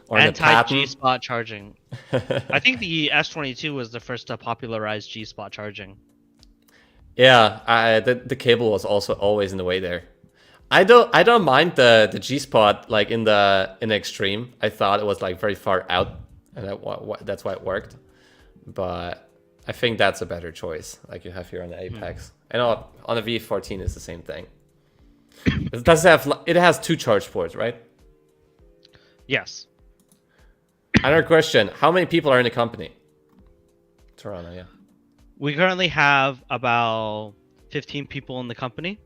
or anti G-spot charging. I think the S22 was the first to popularize G-spot charging. Yeah, the cable was also always in the way there. I don't mind the G-spot like in the extreme. I thought it was like very far out, and that's why it worked. But I think that's a better choice, like you have here on the Apex. And on the V14 is the same thing. It has 2 charge ports, right? Yes. Another question: how many people are in the company? Toronto, yeah. We currently have about 15 people in the company.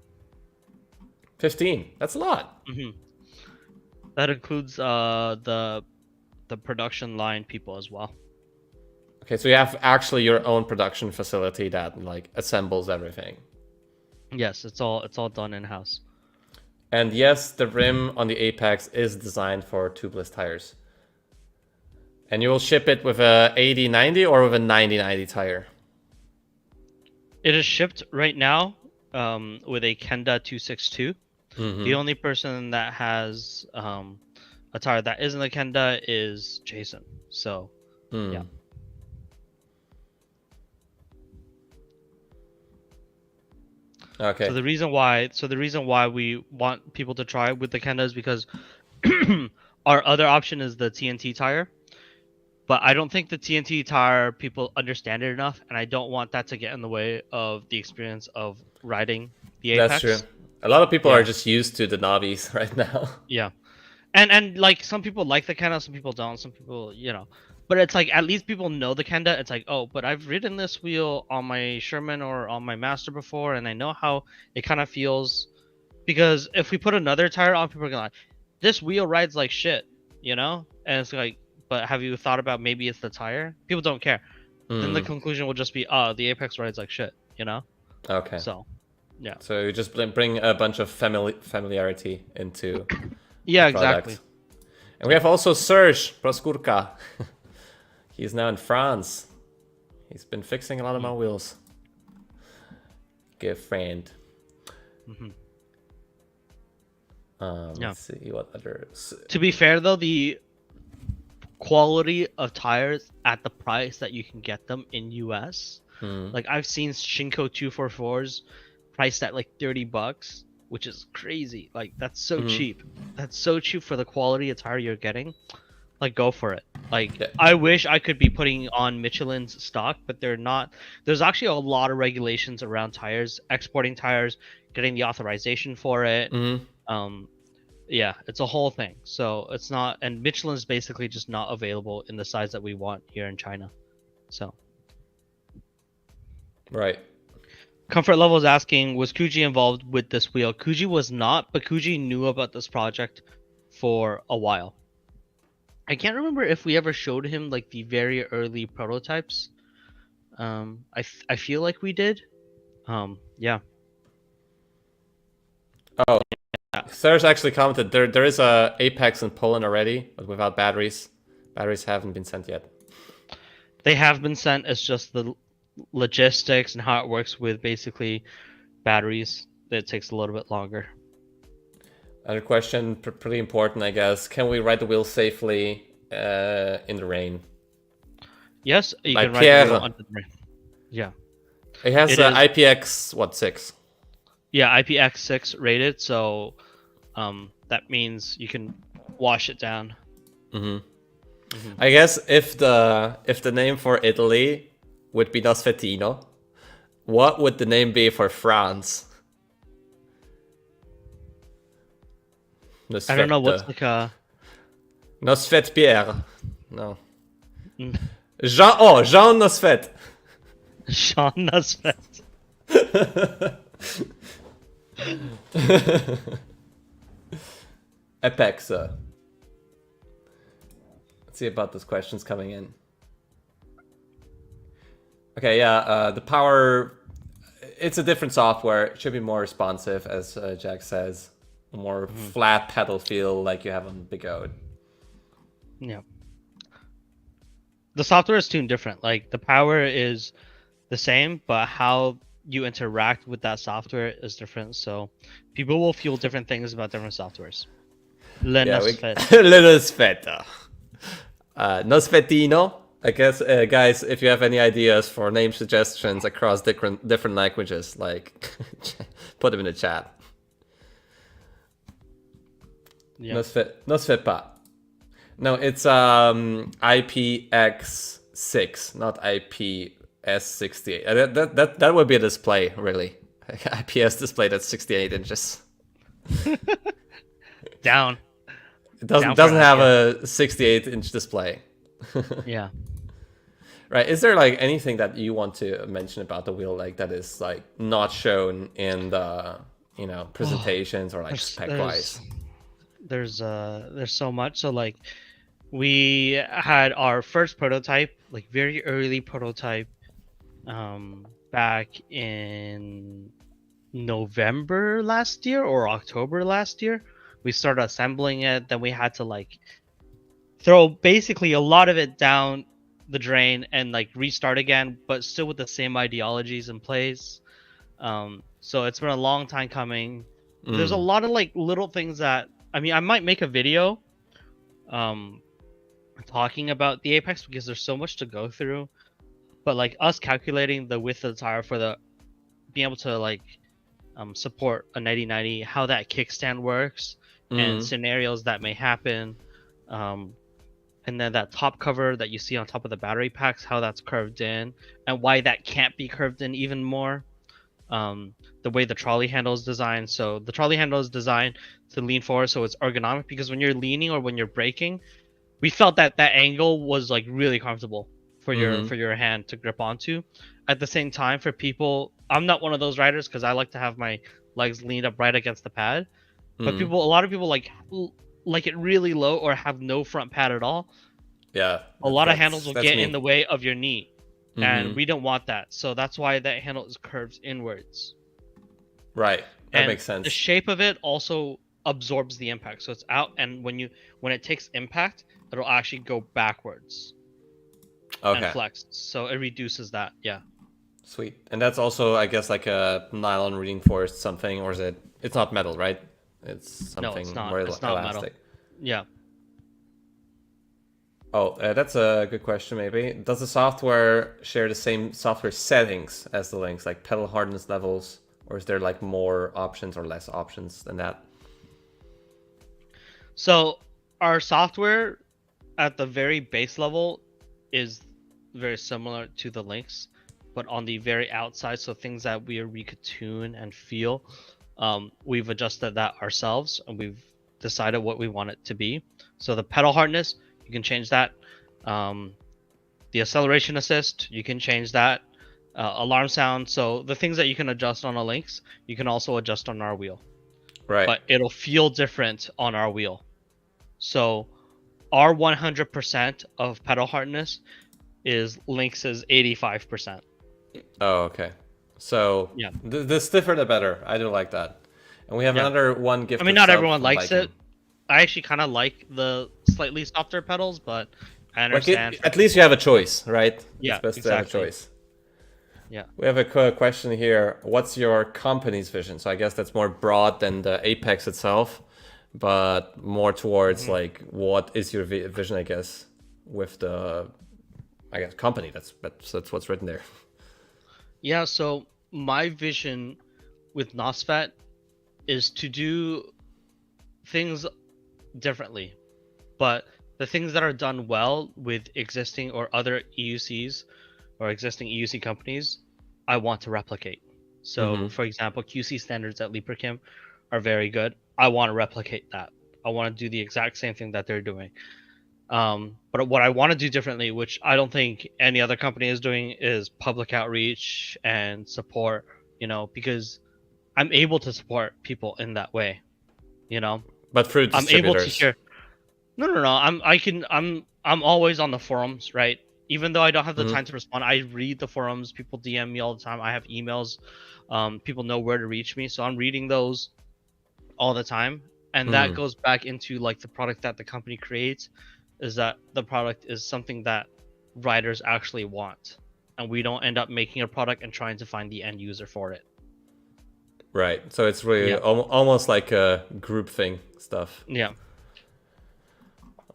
15. That's a lot. That includes the production line people as well. Okay, so you have actually your own production facility that like assembles everything. Yes, it's all done in house. And yes, the rim on the Apex is designed for tubeless tires. And you will ship it with a 80/90 or with a 90/90 tire? It is shipped right now with a Kenda 262. The only person that has a tire that isn't a Kenda is Jason. So, yeah. Okay. So the reason why we want people to try with the Kenda is because our other option is the TNT tire. But I don't think the TNT tire people understand it enough, and I don't want that to get in the way of the experience of riding the Apex. That's true. A lot of people are just used to the Navis right now. Yeah. And like some people like the Kenda, some people don't, some people, but it's like at least people know the Kenda. It's like, oh, but I've ridden this wheel on my Sherman or on my Master before, and I know how it kind of feels. Because if we put another tire on, people are gonna like, this wheel rides like shit, and it's like, but have you thought about maybe it's the tire? People don't care. Then the conclusion will just be, oh, the Apex rides like shit, Okay. So, yeah. So you just bring a bunch of familiarity into yeah, the product. Exactly. And we have also Serge Proskurka. He's now in France. He's been fixing a lot of my wheels. Good friend. Let's see what others. To be fair though, the quality of tires at the price that you can get them in US, like I've seen Shinko 244s priced at like $30, which is crazy. Like that's so cheap. That's so cheap for the quality of tire you're getting. Like go for it. Like I wish I could be putting on Michelin's stock, but they're not. There's actually a lot of regulations around tires, exporting tires, getting the authorization for it. Yeah, it's a whole thing. So it's not, and Michelin's basically just not available in the size that we want here in China. So right. Comfort Level is asking, was Kuji involved with this wheel? Kuji was not, but Kuji knew about this project for a while. I can't remember if we ever showed him like the very early prototypes. I feel like we did. Yeah. Oh, Serge actually commented there is a Apex in Poland already, but without batteries. Batteries haven't been sent yet. They have been sent. It's just the logistics and how it works with basically batteries that takes a little bit longer. Another question, pretty important, I guess. Can we ride the wheel safely in the rain? Yes, you like can ride the wheel under the rain. Yeah. It has IPX 6. Yeah, IPX6 rated, so that means you can wash it down. I guess if the name for Italy would be Nosfetino, what would the name be for France? I don't know what's like a Nosfet Pierre. No. Jean Nosfet. Jean Nosfet. Apex. Let's see about those questions coming in. Okay, yeah, the power, it's a different software. It should be more responsive, as Jack says. More flat pedal feel like you have on Big O. Yeah. The software is tuned different. Like the power is the same, but how you interact with that software is different. So people will feel different things about different softwares. Nosfet. Nosfetino. I guess, guys, if you have any ideas for name suggestions across different languages, like put them in the chat. Yeah. Nosfet pas. No, it's IPX6, not IPS68. That would be a display, really. IPS display that's 68 inches. Down. It doesn't have a 68-inch display. Yeah. Right. Is there like anything that you want to mention about the wheel, like that is like not shown in the presentations or like spec wise? There's so much. So like we had our first prototype, like very early prototype, back in November last year or October last year. We started assembling it. Then we had to like throw basically a lot of it down the drain and like restart again, but still with the same ideologies in place. So it's been a long time coming. There's a lot of like little things that I might make a video talking about the Apex because there's so much to go through. But like us calculating the width of the tire for the being able to like support a 90/90, how that kickstand works, and scenarios that may happen, and then that top cover that you see on top of the battery packs, how that's curved in, and why that can't be curved in even more. The way the trolley handle is designed. So the trolley handle is designed to lean forward so it's ergonomic, because when you're leaning or when you're braking, we felt that that angle was like really comfortable for your hand to grip onto. At the same time, for people, I'm not one of those riders because I like to have my legs leaned up right against the pad. But a lot of people like it really low or have no front pad at all. Yeah. A lot of handles will get in the way of your knee. And we don't want that. So that's why that handle is curved inwards. Right. That makes sense. The shape of it also absorbs the impact. So it's out, and when it takes impact, it'll actually go backwards. Okay. And flex. So it reduces that. Yeah. Sweet. And that's also, I guess, like a nylon reinforced something, or is it? It's not metal, right? It's something no, it's not. more It's not elastic. metal. Yeah. Oh, that's a good question, maybe. Does the software share the same software settings as the links, like pedal hardness levels, or is there like more options or less options than that? So our software at the very base level is very similar to the links, but on the very outside, so things that we could tune and feel, we've adjusted that ourselves, and we've decided what we want it to be. So the pedal hardness, you can change that. The acceleration assist, you can change that. Alarm sound, so the things that you can adjust on the links, you can also adjust on our wheel. Right. But it'll feel different on our wheel. So our 100% of pedal hardness is Lynx's 85%. Oh, okay. So yeah, the stiffer the better. I do like that. And we have another one gift. I mean, not everyone likes it. I actually kind of like the slightly softer pedals, but I understand. Like at least you have a choice, right? Yeah, it's best exactly. to have a choice. Yeah. We have a question here. What's your company's vision? So I guess that's more broad than the Apex itself, but more towards like what is your vision? I guess with the company. That's what's written there. Yeah. So my vision with NOSFET is to do things differently, but the things that are done well with existing or other EUCs or existing EUC companies, I want to replicate. So for example, QC standards at Librachem are very good. I want to replicate that. I want to do the exact same thing that they're doing. But what I want to do differently, which I don't think any other company is doing, is public outreach and support, because I'm able to support people in that way, But through distributors. I'm able to hear. No. I'm always on the forums, right? Even though I don't have the time to respond, I read the forums. People DM me all the time. I have emails. People know where to reach me, so I'm reading those all the time. And that goes back into like the product that the company creates, is that the product is something that riders actually want, and we don't end up making a product and trying to find the end user for it. Right. So it's really almost like a group thing stuff. Yeah.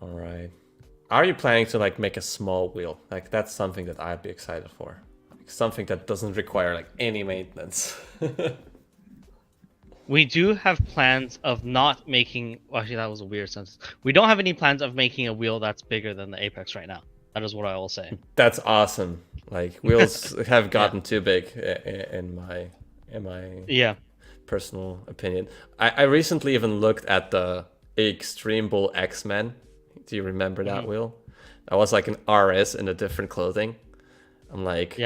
All right. Are you planning to like make a small wheel? Like that's something that I'd be excited for. Like, something that doesn't require like any maintenance. We do have plans of not making. Well, actually, that was a weird sentence. We don't have any plans of making a wheel that's bigger than the Apex right now. That is what I will say. That's awesome. Like wheels have gotten too big in my personal opinion. I recently even looked at the Extreme Bull X-Men. Do you remember that wheel? That was like an RS in a different clothing. I'm like,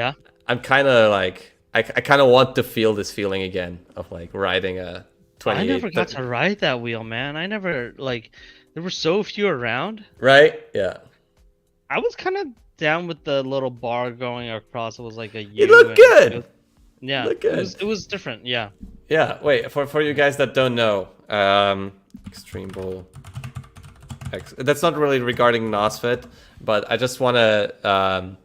I'm kind of like, I kind of want to feel this feeling again of like riding a 28. I never got to ride that wheel, man. I never, like, there were so few around. Right? Yeah. I was kind of down with the little bar going across. It was like a U. You look good. Yeah. Look good. It was different. Yeah. Yeah, wait, for you guys that don't know, Extreme Bowl X, that's not really regarding NOSFET, but I just want to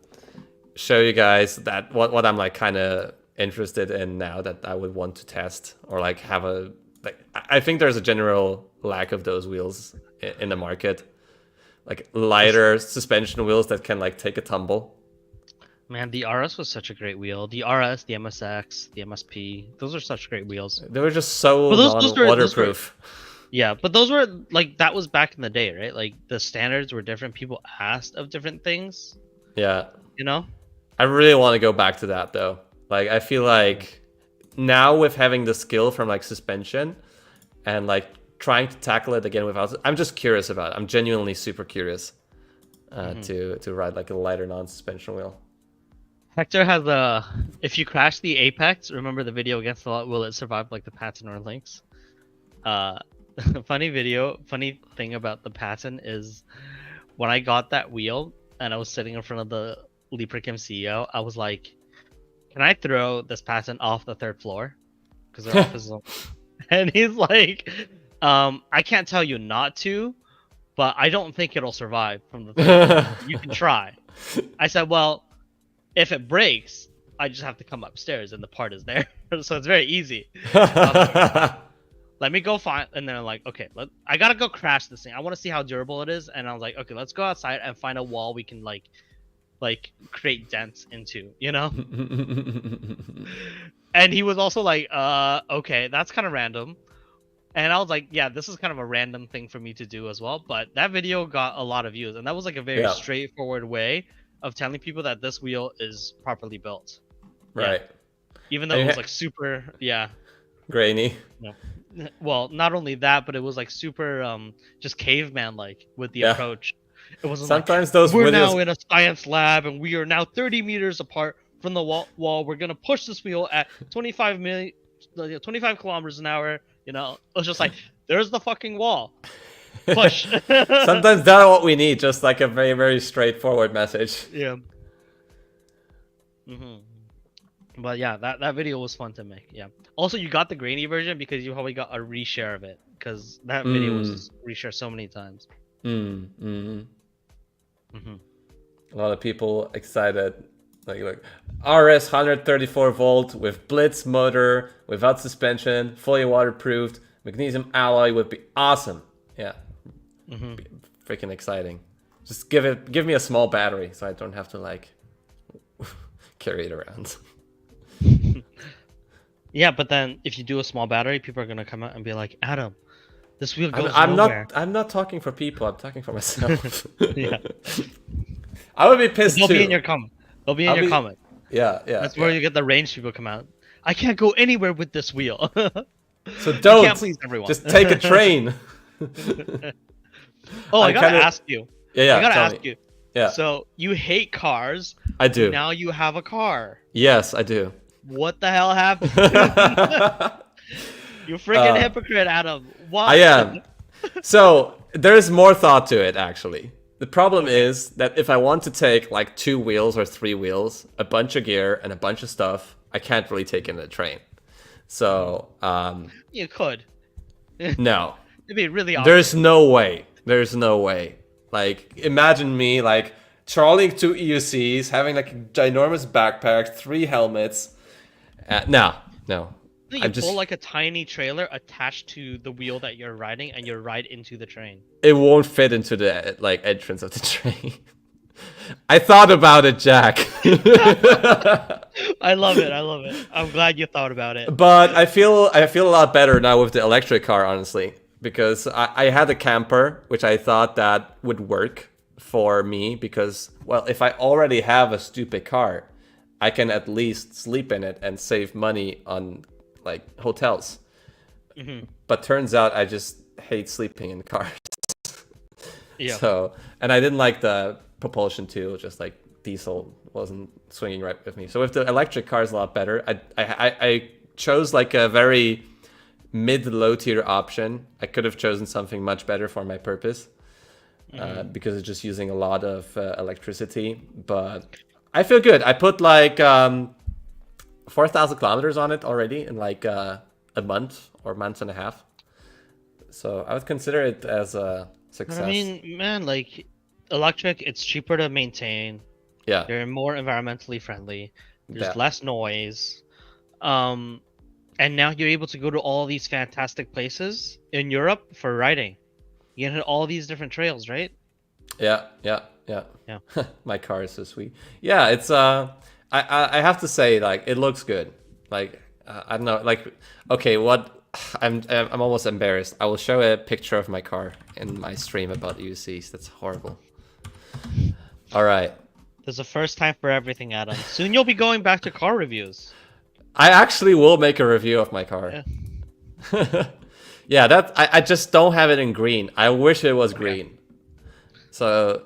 show you guys that what I'm like kind of interested in now that I would want to test or like have a like. I think there's a general lack of those wheels in the market, like lighter suspension wheels that can like take a tumble. Man, the RS was such a great wheel. The RS, the MSX, the MSP, those are such great wheels. They were just so waterproof. Yeah, but those were like, that was back in the day, right? Like the standards were different. People asked of different things. Yeah. You know? I really want to go back to that though. Like I feel like now with having the skill from like suspension and like trying to tackle it again without, I'm just curious about it. I'm genuinely super curious to ride like a lighter non-suspension wheel. Hector has a, if you crash the Apex, remember the video against the lot, will it survive like the Patton or Lynx? Funny thing about the Patton is when I got that wheel and I was sitting in front of the Libricam CEO, I was like, can I throw this Patton off the 3rd floor? Because their office is and he's like, I can't tell you not to, but I don't think it'll survive from the 3rd floor. You can try. I said, well, if it breaks, I just have to come upstairs and the part is there. So it's very easy. Let me go find, and then I'm like, okay, I gotta go crash this thing. I want to see how durable it is. And I was like, okay, let's go outside and find a wall we can like create dents into, you know? And he was also like, okay, that's kind of random. And I was like, yeah, this is kind of a random thing for me to do as well. But that video got a lot of views, and that was like a very straightforward way of telling people that this wheel is properly built. Right. Yeah. Even though it was like super, grainy. No. Well, not only that, but it was like super just caveman like with the approach. It wasn't sometimes like, those we're videos... now in a science lab and we are now 30 meters apart from the wall. We're gonna push this wheel at 25 kilometers an hour. You know, it was just like, there's the fucking wall. Push. Sometimes that's what we need, just like a very, very straightforward message. Yeah. But yeah, that video was fun to make. Yeah. Also, you got the grainy version because you probably got a reshare of it, because that video was reshared so many times. A lot of people excited, like RS 134 volt with Blitz motor, without suspension, fully waterproofed, magnesium alloy would be awesome. Yeah. Be freaking exciting. Just give me a small battery so I don't have to like carry it around. Yeah, but then if you do a small battery, people are gonna come out and be like, Adam, this wheel goes nowhere. I'm not talking for people. I'm talking for myself. Yeah. I would be pissed They'll too. be in your comment. They'll be in your comment. Yeah. That's where you get the range people come out. I can't go anywhere with this wheel. So don't. Can't please everyone. Just take a train. I gotta ask you. Yeah. I gotta ask you. Yeah. So you hate cars. I do. Now you have a car. Yes, I do. What the hell happened? You freaking hypocrite, Adam. Why? I am. So there's more thought to it, actually. The problem is that if I want to take like 2 wheels or 3 wheels, a bunch of gear and a bunch of stuff, I can't really take in a train. So you could. No. It'd be really awkward. There's no way. There's no way. Like, imagine me like trawling 2 EUCs, having like a ginormous backpack, 3 helmets. No. You pull like a tiny trailer attached to the wheel that you're riding, and you ride into the train. It won't fit into the like entrance of the train. I thought about it, Jack. I love it. I'm glad you thought about it. But I feel a lot better now with the electric car, honestly, because I had a camper, which I thought that would work for me because, well, if I already have a stupid car, I can at least sleep in it and save money on like hotels. But turns out I just hate sleeping in cars. Yeah. So, and I didn't like the propulsion too, just like diesel wasn't swinging right with me. So with the electric car is a lot better. I chose like a very mid-low tier option. I could have chosen something much better for my purpose because it's just using a lot of electricity. But I feel good. I put like 4,000 kilometers on it already in like a month or month and a half. So I would consider it as a success. But I mean, man, like electric, it's cheaper to maintain. Yeah. They're more environmentally friendly. There's Yeah. less noise. And now you're able to go to all these fantastic places in Europe for riding. You can hit all these different trails, right? Yeah. My car is so sweet. Yeah, it's I have to say, like, it looks good. Like, I don't know, like, okay, what I'm almost embarrassed. I will show a picture of my car in my stream about UCs. That's horrible. All right. There's a first time for everything, Adam. Soon you'll be going back to car reviews. I actually will make a review of my car. Yeah, yeah, that I just don't have it in green. I wish it was green. So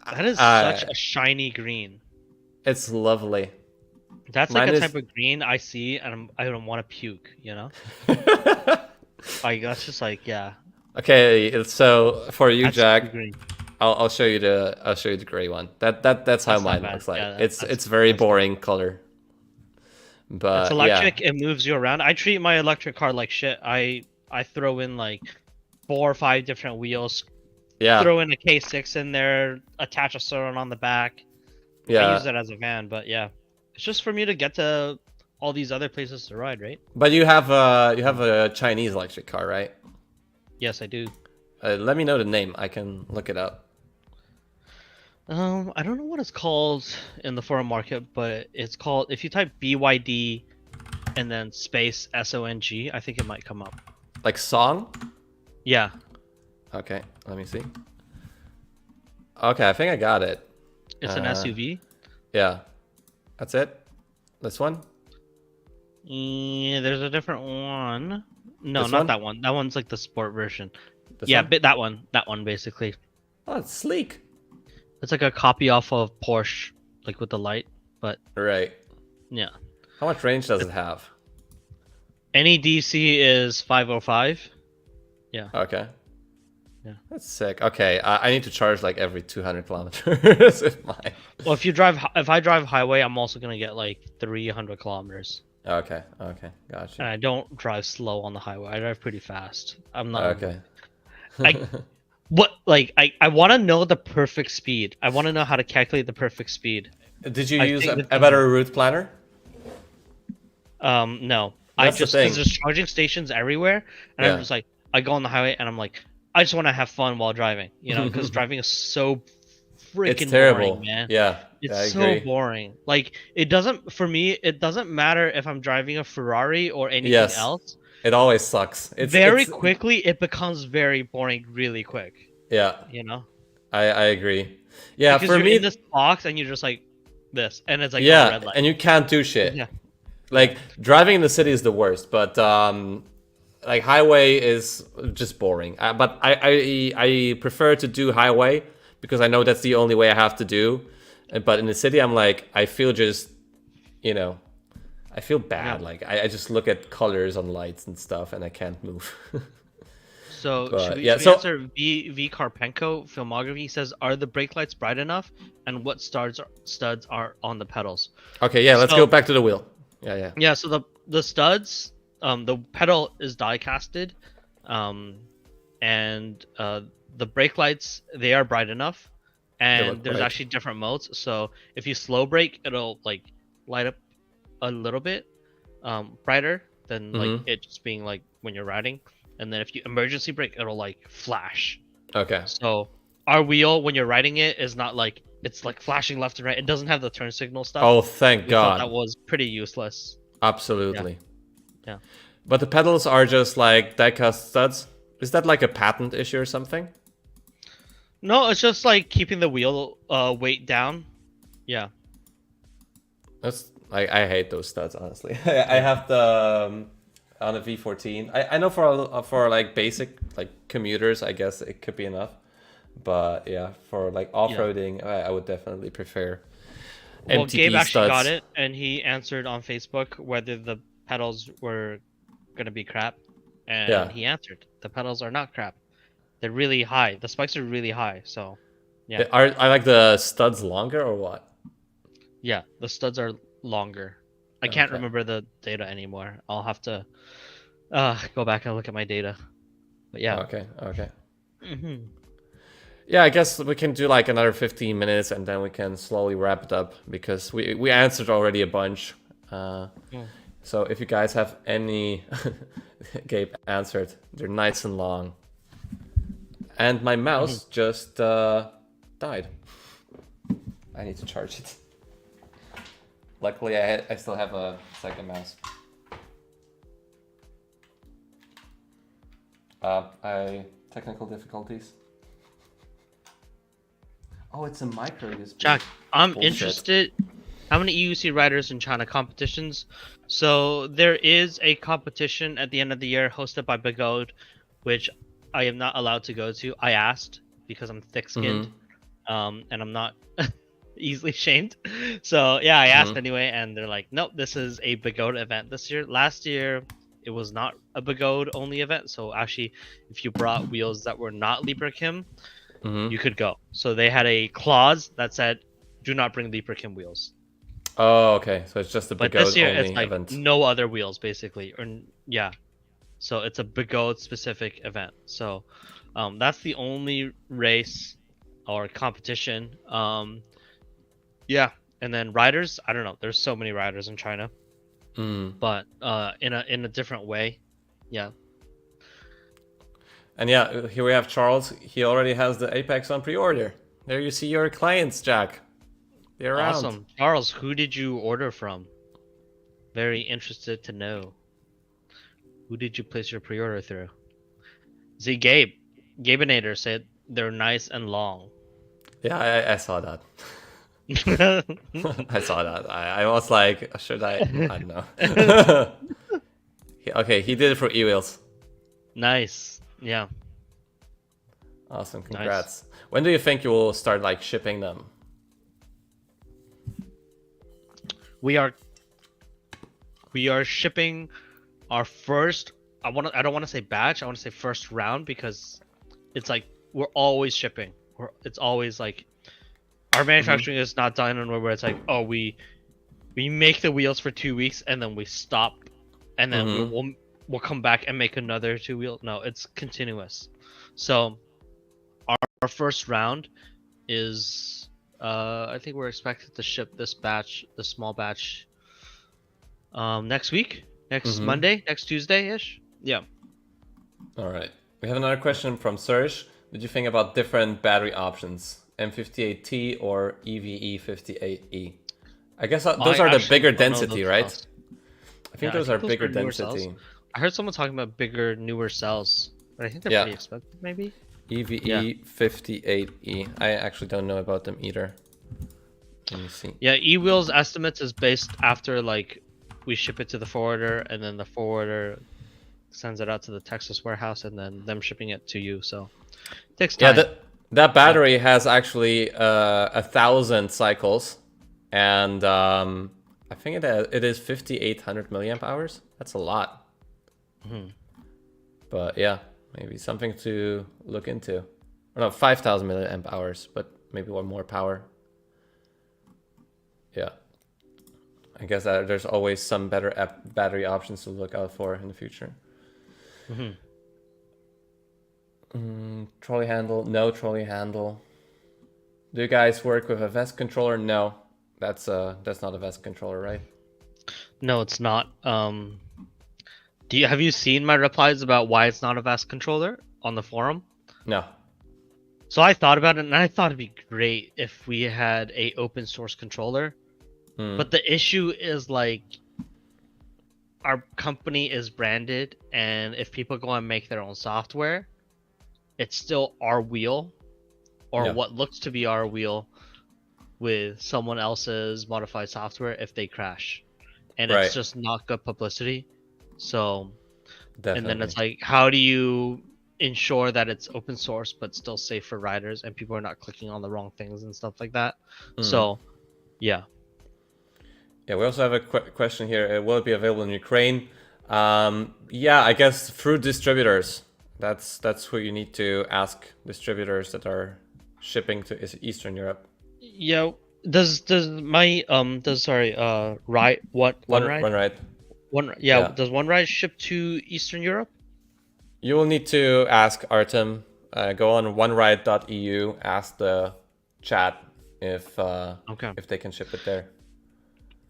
that is such a shiny green. It's lovely. That's like a type of green I see and I don't want to puke, you know? Like that's just like, yeah. Okay, so for you, That's Jack, green. I'll show you the gray one. That's how mine looks like. Yeah, it's very boring color. But it's electric, it moves you around. I treat my electric car like shit. I throw in like 4 or 5 different wheels. Yeah. Throw in a K6 in there, attach a Suron on the back. Yeah. I use it as a van, but yeah. It's just for me to get to all these other places to ride, right? But you have a Chinese electric car, right? Yes, I do. Let me know the name. I can look it up. I don't know what it's called in the foreign market, but it's called, if you type BYD and then space SONG, I think it might come up. Like Song? Yeah. Okay, let me see. Okay, I think I got it. It's an SUV? Yeah. That's it? This one? Yeah, there's a different one. No, This not one? that one. That one's like the sport version. This Yeah, one? but that one basically. Oh, it's sleek. It's like a copy off of Porsche, like with the light, but Right. yeah. How much range does it have? Any DC is 505. Yeah. Okay. Yeah. That's sick. Okay, I need to charge like every 200 kilometers with mine. Well, if I drive highway, I'm also gonna get like 300 kilometers. Okay, gotcha. And I don't drive slow on the highway. I drive pretty fast. I'm not. Okay. I want to know the perfect speed. I want to know how to calculate the perfect speed. Did you use a better route planner? No. That's the thing. Because there's charging stations everywhere, and I'm just like, I go on the highway and I'm like, I just want to have fun while driving, you know, because driving is so freaking terrible, boring, man. Yeah, it's I agree. So boring. Like it doesn't matter if I'm driving a Ferrari or anything else. It always sucks. It's quickly it becomes very boring really quick. Yeah. You know? I agree. Yeah, because for you're me in this box and you're just like this and it's like yeah, red light. And you can't do shit. Yeah. Like driving in the city is the worst, but like highway is just boring. But I prefer to do highway because I know that's the only way I have to do. But in the city, I'm like, I feel just, you know, I feel bad. Yeah. Like I just look at colors on lights and stuff, and I can't move. So But, should we yeah, answer V Karpenko filmography says, are the brake lights bright enough, and what studs are on the pedals? Okay, yeah, let's go back to the wheel. Yeah. Yeah, so the studs, the pedal is die casted, and the brake lights, they are bright enough, and there's actually different modes. So if you slow brake, it'll like light up a little bit brighter than like it just being like when you're riding, and then if you emergency brake, it'll like flash. Okay. So our wheel, when you're riding it, is not like it's like flashing left and right. It doesn't have the turn signal stuff. Oh, thank God. That was pretty useless. Absolutely. Yeah. But the pedals are just like die-cast studs. Is that like a patent issue or something? No, it's just like keeping the wheel weight down. Yeah. That's I hate those studs, honestly. I have the on a V14. I know for like basic like commuters, I guess it could be enough. But yeah, for like off-roading, I would definitely prefer Well, MTB Gabe actually studs. got it, and he answered on Facebook whether the pedals were gonna be crap, and he answered the pedals are not crap. They're really high. The spikes are really high, so yeah. Are like the studs longer or what? Yeah, the studs are longer. I can't remember the data anymore. I'll have to go back and look at my data. But yeah. Okay. Yeah, I guess we can do like another 15 minutes and then we can slowly wrap it up because we answered already a bunch. So if you guys have any, Gabe answered, they're nice and long. And my mouse just died. I need to charge it. Luckily, I still have a second mouse. Technical difficulties. Oh, it's a micro USB. Jack, I'm interested. How many EUC riders in China competitions? So there is a competition at the end of the year hosted by Bigode, which I am not allowed to go to. I asked because I'm thick-skinned, and I'm not easily shamed. So yeah, I asked anyway, and they're like, nope, this is a Bigode event this year. Last year, it was not a Bigode only event. So actually, if you brought wheels that were not Libra Kim, you could go. So they had a clause that said, do not bring Libra Kim wheels. Oh, okay. So it's just a Bigode But this year, only it's like event. no other wheels, basically. Or yeah. So it's a Bigode specific event. So that's the only race or competition. Yeah. And then riders, I don't know. There's so many riders in China. But in a different way. Yeah. And yeah, here we have Charles. He already has the Apex on pre-order. There you see your clients, Jack. They're around. Awesome. Charles, who did you order from? Very interested to know. Who did you place your pre-order through? See, Gabe. Gabeinator said they're nice and long. Yeah, I saw that. I saw that. I was like, should I? I don't know. Okay, he did it for e-wheels. Nice. Yeah. Awesome. Congrats. Nice. When do you think you will start like shipping them? We are shipping our first. I don't want to say batch. I want to say first round because it's like we're always shipping. It's always like our manufacturing is not done in where it's like, oh, we make the wheels for 2 weeks and then we stop, and then we'll come back and make another 2 wheel. No, it's continuous. So our first round is I think we're expected to ship this batch, the small batch, next week, next Monday, next Tuesday-ish. Yeah. All right. We have another question from Serge. Did you think about different battery options, M58T or EVE58E? I guess those are the bigger density, right? I think those are bigger density. I heard someone talking about bigger, newer cells, but I think they're pretty expensive, maybe. EVE58E. I actually don't know about them either. Let me see. Yeah, eWheels estimates is based after like we ship it to the forwarder, and then the forwarder sends it out to the Texas warehouse, and then them shipping it to you. So it takes time. Yeah, that battery has actually 1,000 cycles, and I think it is 5,800 milliamp hours. That's a lot. But yeah, maybe something to look into. Or no, 5,000 milliamp hours, but maybe one more power. Yeah. I guess there's always some better battery options to look out for in the future. Trolley handle, no trolley handle. Do you guys work with a VESC controller? No, that's not a VESC controller, right? No, it's not. Have you seen my replies about why it's not a VESC controller on the forum? No. So I thought about it, and I thought it'd be great if we had a open source controller. But the issue is like our company is branded, and if people go and make their own software, it's still our wheel, or what looks to be our wheel, with someone else's modified software if they crash, and it's just not good publicity. So, and then it's like, how do you ensure that it's open source but still safe for riders and people are not clicking on the wrong things and stuff like that? So, yeah. Yeah, we also have a question here. Will it be available in Ukraine? Yeah, I guess through distributors. That's who you need to ask. Distributors that are shipping to Eastern Europe. Yeah, Does my sorry ride what one ride ONERIDE. one Yeah. does one ride ship to Eastern Europe? You will need to ask Artem. Go on ONERIDE.EU. Ask the chat Okay. if they can ship it there.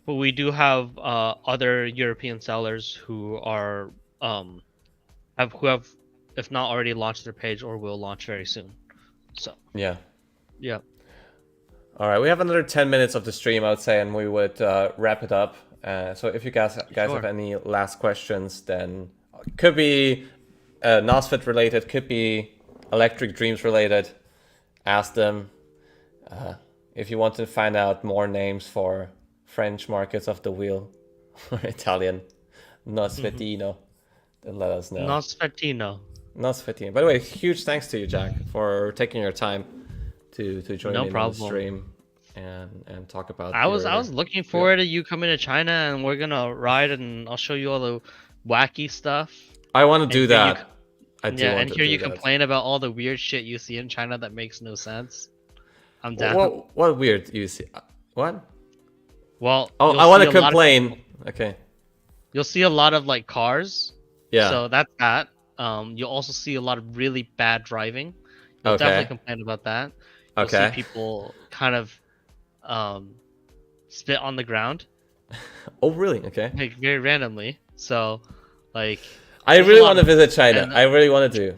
But we do have other European sellers who are have if not already launched their page or will launch very soon. So Yeah. yeah. All right, we have another 10 minutes of the stream, I would say, and we would wrap it up. So if you guys Sure. have any last questions, then could be NOSFET related, could be Electric Dreams related, ask them. If you want to find out more names for French markets of the wheel or Italian, NOSFETino, then let us know. Nosfertino. NOSFETino. By the way, huge thanks to you, Jack, for taking your time to join No me problem. on the stream and talk about. I was looking forward to you coming to China and we're gonna ride and I'll show you all the wacky stuff. I want to do that. And here you complain about all the weird shit you see in China that makes no sense. I'm down. What weird you see? What? Well, I want to complain. Okay. You'll see a lot of like cars. Yeah. So that's that. You'll also see a lot of really bad driving. You'll definitely complain about that. You'll see people kind of spit on the ground. Oh, really? Okay. Like very randomly. So, like. I really want to visit China. I really want to do.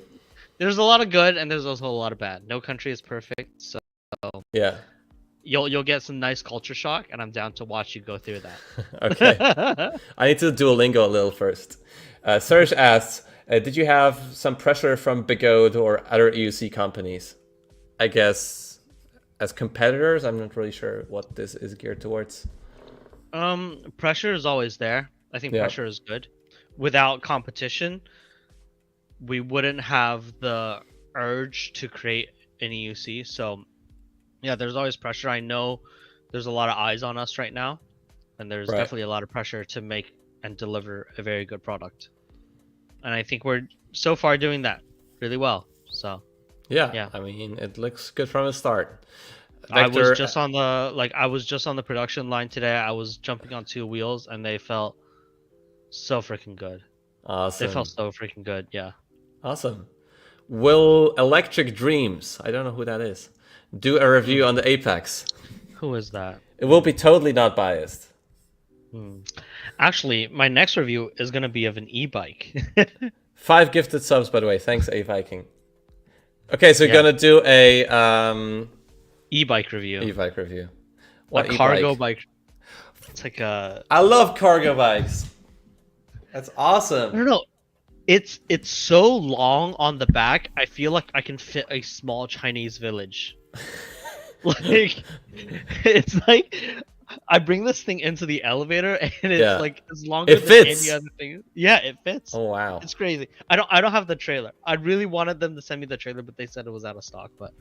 There's a lot of good and there's also a lot of bad. No country is perfect, so yeah. You'll get some nice culture shock, and I'm down to watch you go through that. Okay. I need to Duolingo a little first. Serge asks, did you have some pressure from Bigode or other EUC companies? I guess as competitors, I'm not really sure what this is geared towards. Pressure is always there. I think pressure is good. Without competition, we wouldn't have the urge to create an EUC. So yeah, there's always pressure. I know there's a lot of eyes on us right now, and there's definitely a lot of pressure to make and deliver a very good product. And I think we're so far doing that really well. So yeah. I mean, it looks good from the start. Vector, I was just on the production line today. I was jumping on 2 wheels, and they felt so freaking good. Awesome. They felt so freaking good. Yeah. Awesome. Will Electric Dreams, I don't know who that is, do a review on the Apex? Who is that? It will be totally not biased. Actually, my next review is going to be of an e-bike. 5 gifted subs, by the way. Thanks, A Viking. Okay, so you're going to do a e-bike review. E-bike review. What cargo bike? It's like a... I love cargo bikes. That's awesome. I don't know. It's so long on the back. I feel like I can fit a small Chinese village. Like, it's like I bring this thing into the elevator and it's like as longer than any other thing. Yeah, it fits. Oh wow. It's crazy. I don't have the trailer. I really wanted them to send me the trailer, but they said it was out of stock. But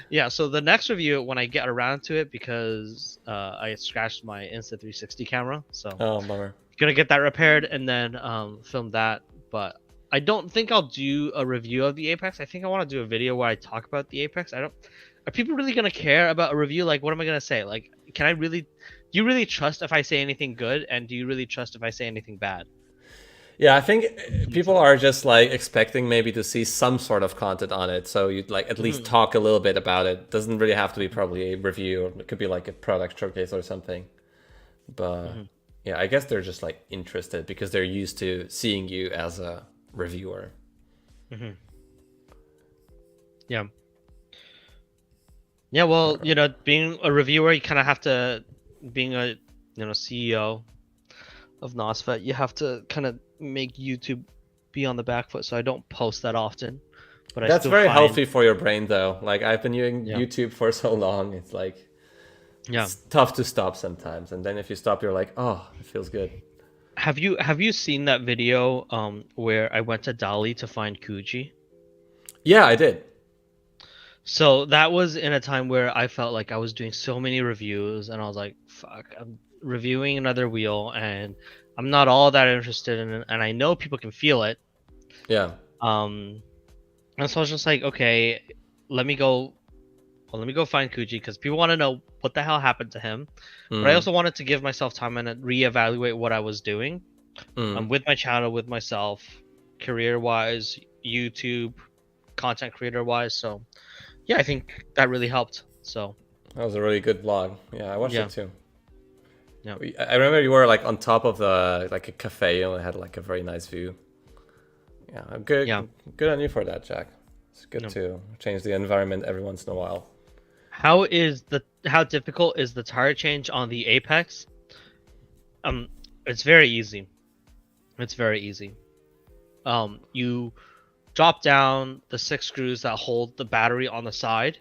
yeah, so the next review when I get around to it, because I scratched my Insta360 camera. So bummer. Gonna get that repaired and then film that. But I don't think I'll do a review of the Apex. I think I want to do a video where I talk about the Apex. Are people really gonna care about a review? Like, what am I gonna say? Like, do you really trust if I say anything good, and do you really trust if I say anything bad? Yeah, I think people are just like expecting maybe to see some sort of content on it, so you'd like at least talk a little bit about it. Doesn't really have to be probably a review. It could be like a product showcase or something. But yeah, I guess they're just like interested because they're used to seeing you as a reviewer. Yeah. Yeah, well, being a reviewer, you kind of have to, being a, CEO of NOSFET, you have to kind of make YouTube be on the back foot. So I don't post that often. But that's very healthy for your brain, though. Like I've been using YouTube for so long, it's like it's tough to stop sometimes. And then if you stop, you're like, oh, it feels good. Have you seen that video where I went to Dali to find Kuji? Yeah, I did. So that was in a time where I felt like I was doing so many reviews and I was like, fuck, I'm reviewing another wheel and I'm not all that interested in it, and I know people can feel it. Yeah. And so I was just like, okay, let me go well, let me go find Kuji because people want to know what the hell happened to him. But I also wanted to give myself time and reevaluate what I was doing with my channel, with myself, career-wise, YouTube, content creator-wise. So yeah, I think that really helped. So that was a really good vlog. Yeah, I watched it too. Yeah, I remember you were like on top of the like a cafe and it had like a very nice view. Yeah, good. Yeah. Good on you for that, Jack. It's good to change the environment every once in a while. How difficult is the tire change on the Apex? It's very easy. It's very easy. You drop down the 6 screws that hold the battery on the side,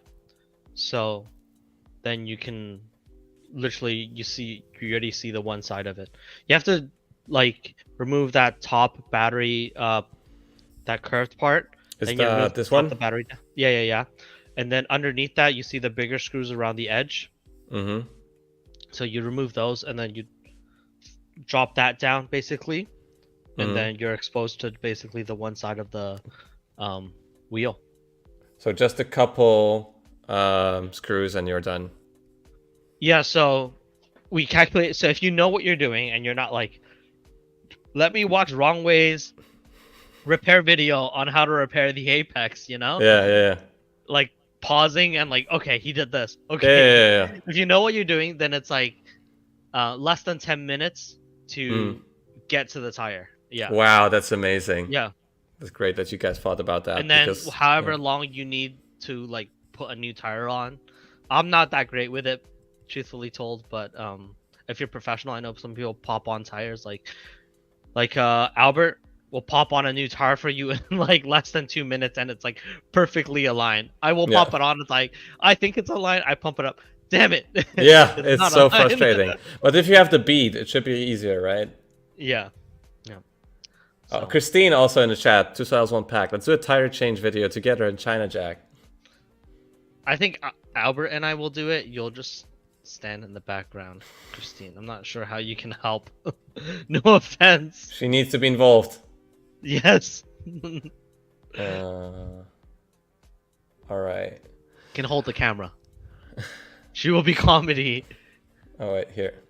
so then you can literally you already see the one side of it. You have to like remove that top battery, that curved part. Is then that this one? The battery. Yeah. And then underneath that, you see the bigger screws around the edge. So you remove those, and then you drop that down basically, and then you're exposed to basically the one side of the wheel. So just a couple screws and you're done. Yeah, so we calculate. So if you know what you're doing and you're not like, let me watch Wrong Way's repair video on how to repair the Apex, you know? Yeah. Like pausing and like, okay, he did this. Okay. Yeah. If you know what you're doing, then it's like less than 10 minutes to get to the tire. Yeah. Wow, that's amazing. Yeah. It's great that you guys thought about that. And then however long you need to like put a new tire on. I'm not that great with it, truthfully told, but if you're professional, I know some people pop on tires like Albert will pop on a new tire for you in like less than 2 minutes, and it's like perfectly aligned. I will pop it on. It's like, I think it's aligned. I pump it up. Damn it. Yeah, it's so frustrating. But if you have the bead, it should be easier, right? Yeah. So. Oh, Christine also in the chat, 2001 pack. Let's do a tire change video together in China, Jack. I think Albert and I will do it. You'll just stand in the background, Christine. I'm not sure how you can help. No offense. She needs to be involved. Yes. All right. Can hold the camera. She will be comedy. Oh wait, here.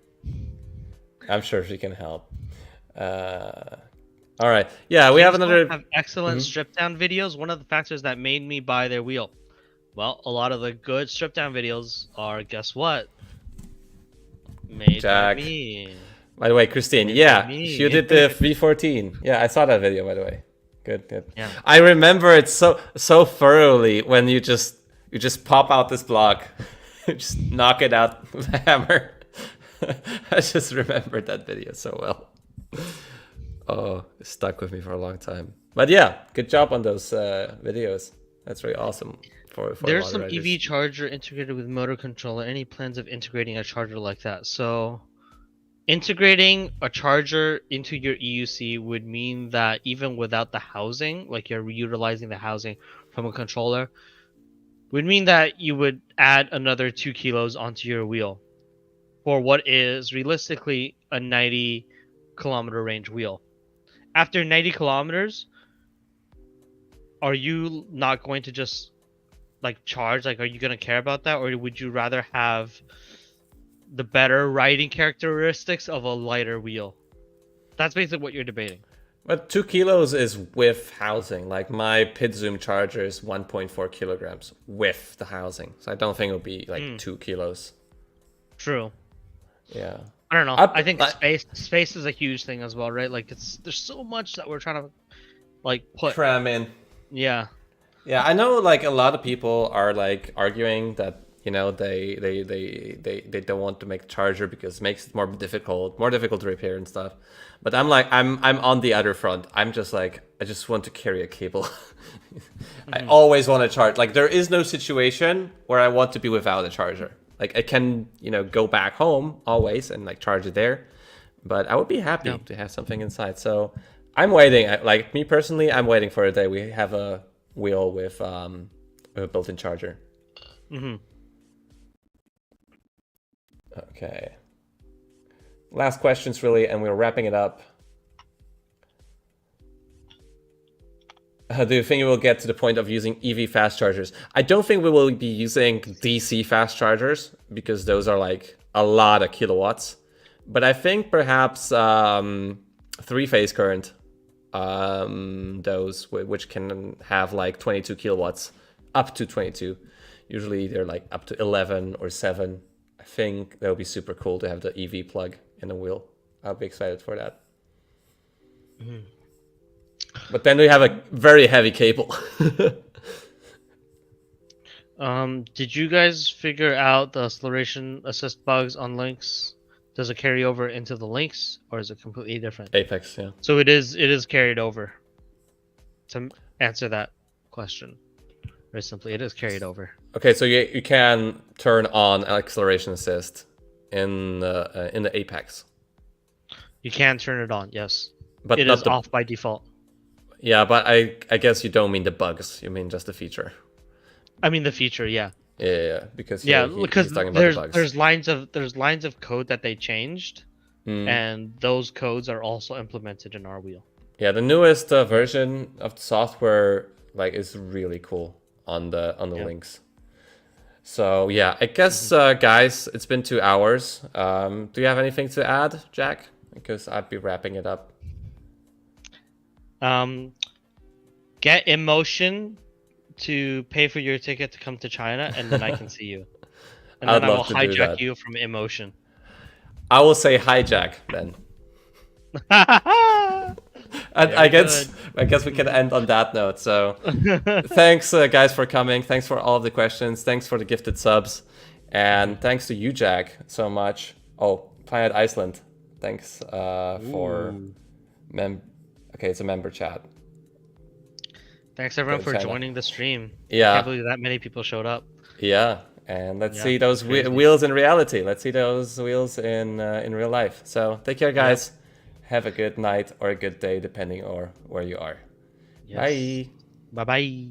I'm sure she can help. All right. Yeah, we have another. Have excellent strip down videos. One of the factors that made me buy their wheel. Well, a lot of the good strip down videos are, guess what? Made by me. By the way, Christine, she did the V14. Yeah, I saw that video, by the way. Good. Yeah. I remember it so thoroughly when you just pop out this block, just knock it out with a hammer. I just remembered that video so well. Oh, it stuck with me for a long time. But yeah, good job on those videos. That's really awesome. There's some EV charger integrated with motor controller. Any plans of integrating a charger like that? So integrating a charger into your EUC would mean that even without the housing, like you're utilizing the housing from a controller, would mean that you would add another 2 kilos onto your wheel for what is realistically a 90-kilometer range wheel. After 90 kilometers, are you not going to just like charge? Like, are you going to care about that? Or would you rather have the better riding characteristics of a lighter wheel? That's basically what you're debating. But 2 kilos is with housing. Like my pit zoom charger is 1.4 kilograms with the housing. So I don't think it'll be like 2 kilos. True. Yeah. I don't know. I think space is a huge thing as well, right? Like there's so much that we're trying to like cram in. Yeah. Yeah, I know like a lot of people are like arguing that, you know, they don't want to make a charger because it makes it more difficult to repair and stuff. But I'm like I'm on the other front. I'm just like I just want to carry a cable. I always want to charge. Like there is no situation where I want to be without a charger. Like I can, you know, go back home always and like charge it there, but I would be happy to have something inside. So I'm waiting. Like me personally, I'm waiting for a day we have a wheel with a built-in charger. Okay. Last questions really, and we're wrapping it up. Do you think we will get to the point of using EV fast chargers? I don't think we will be using DC fast chargers because those are like a lot of kilowatts. But I think perhaps three-phase current, those which can have like 22 kilowatts, up to 22. Usually they're like up to 11 or 7. I think that would be super cool to have the EV plug in the wheel. I'll be excited for that. Mm-hmm. But then we have a very heavy cable. Did you guys figure out the acceleration assist bugs on links? Does it carry over into the links, or is it completely different? Apex, yeah. So it is carried over. To answer that question, very simply, it is carried over. Okay, so you can turn on acceleration assist in the Apex. You can turn it on, yes. But it is off by default. Yeah, but I guess you don't mean the bugs. You mean just the feature. I mean the feature, yeah. Yeah, because he's talking about the bugs. There's lines of code that they changed, and those codes are also implemented in our wheel. Yeah, the newest version of the software is really cool on the links. So yeah, I guess guys, it's been 2 hours. Do you have anything to add, Jack? Because I'd be wrapping it up. Get Emotion to pay for your ticket to come to China, and then I can see you. And then I will hijack you from Emotion. I will say hijack then. I guess we can end on that note. So thanks guys for coming. Thanks for all of the questions. Thanks for the gifted subs. And thanks to you, Jack, so much. Oh, Planet Iceland. Thanks for okay, it's a member chat. Thanks everyone for joining the stream. Yeah. I can't believe that many people showed up. Yeah, and let's see those wheels in reality. Let's see those wheels in real life. So take care, guys. Yeah. Have a good night or a good day, depending on where you are. Yes. Bye. Bye-bye.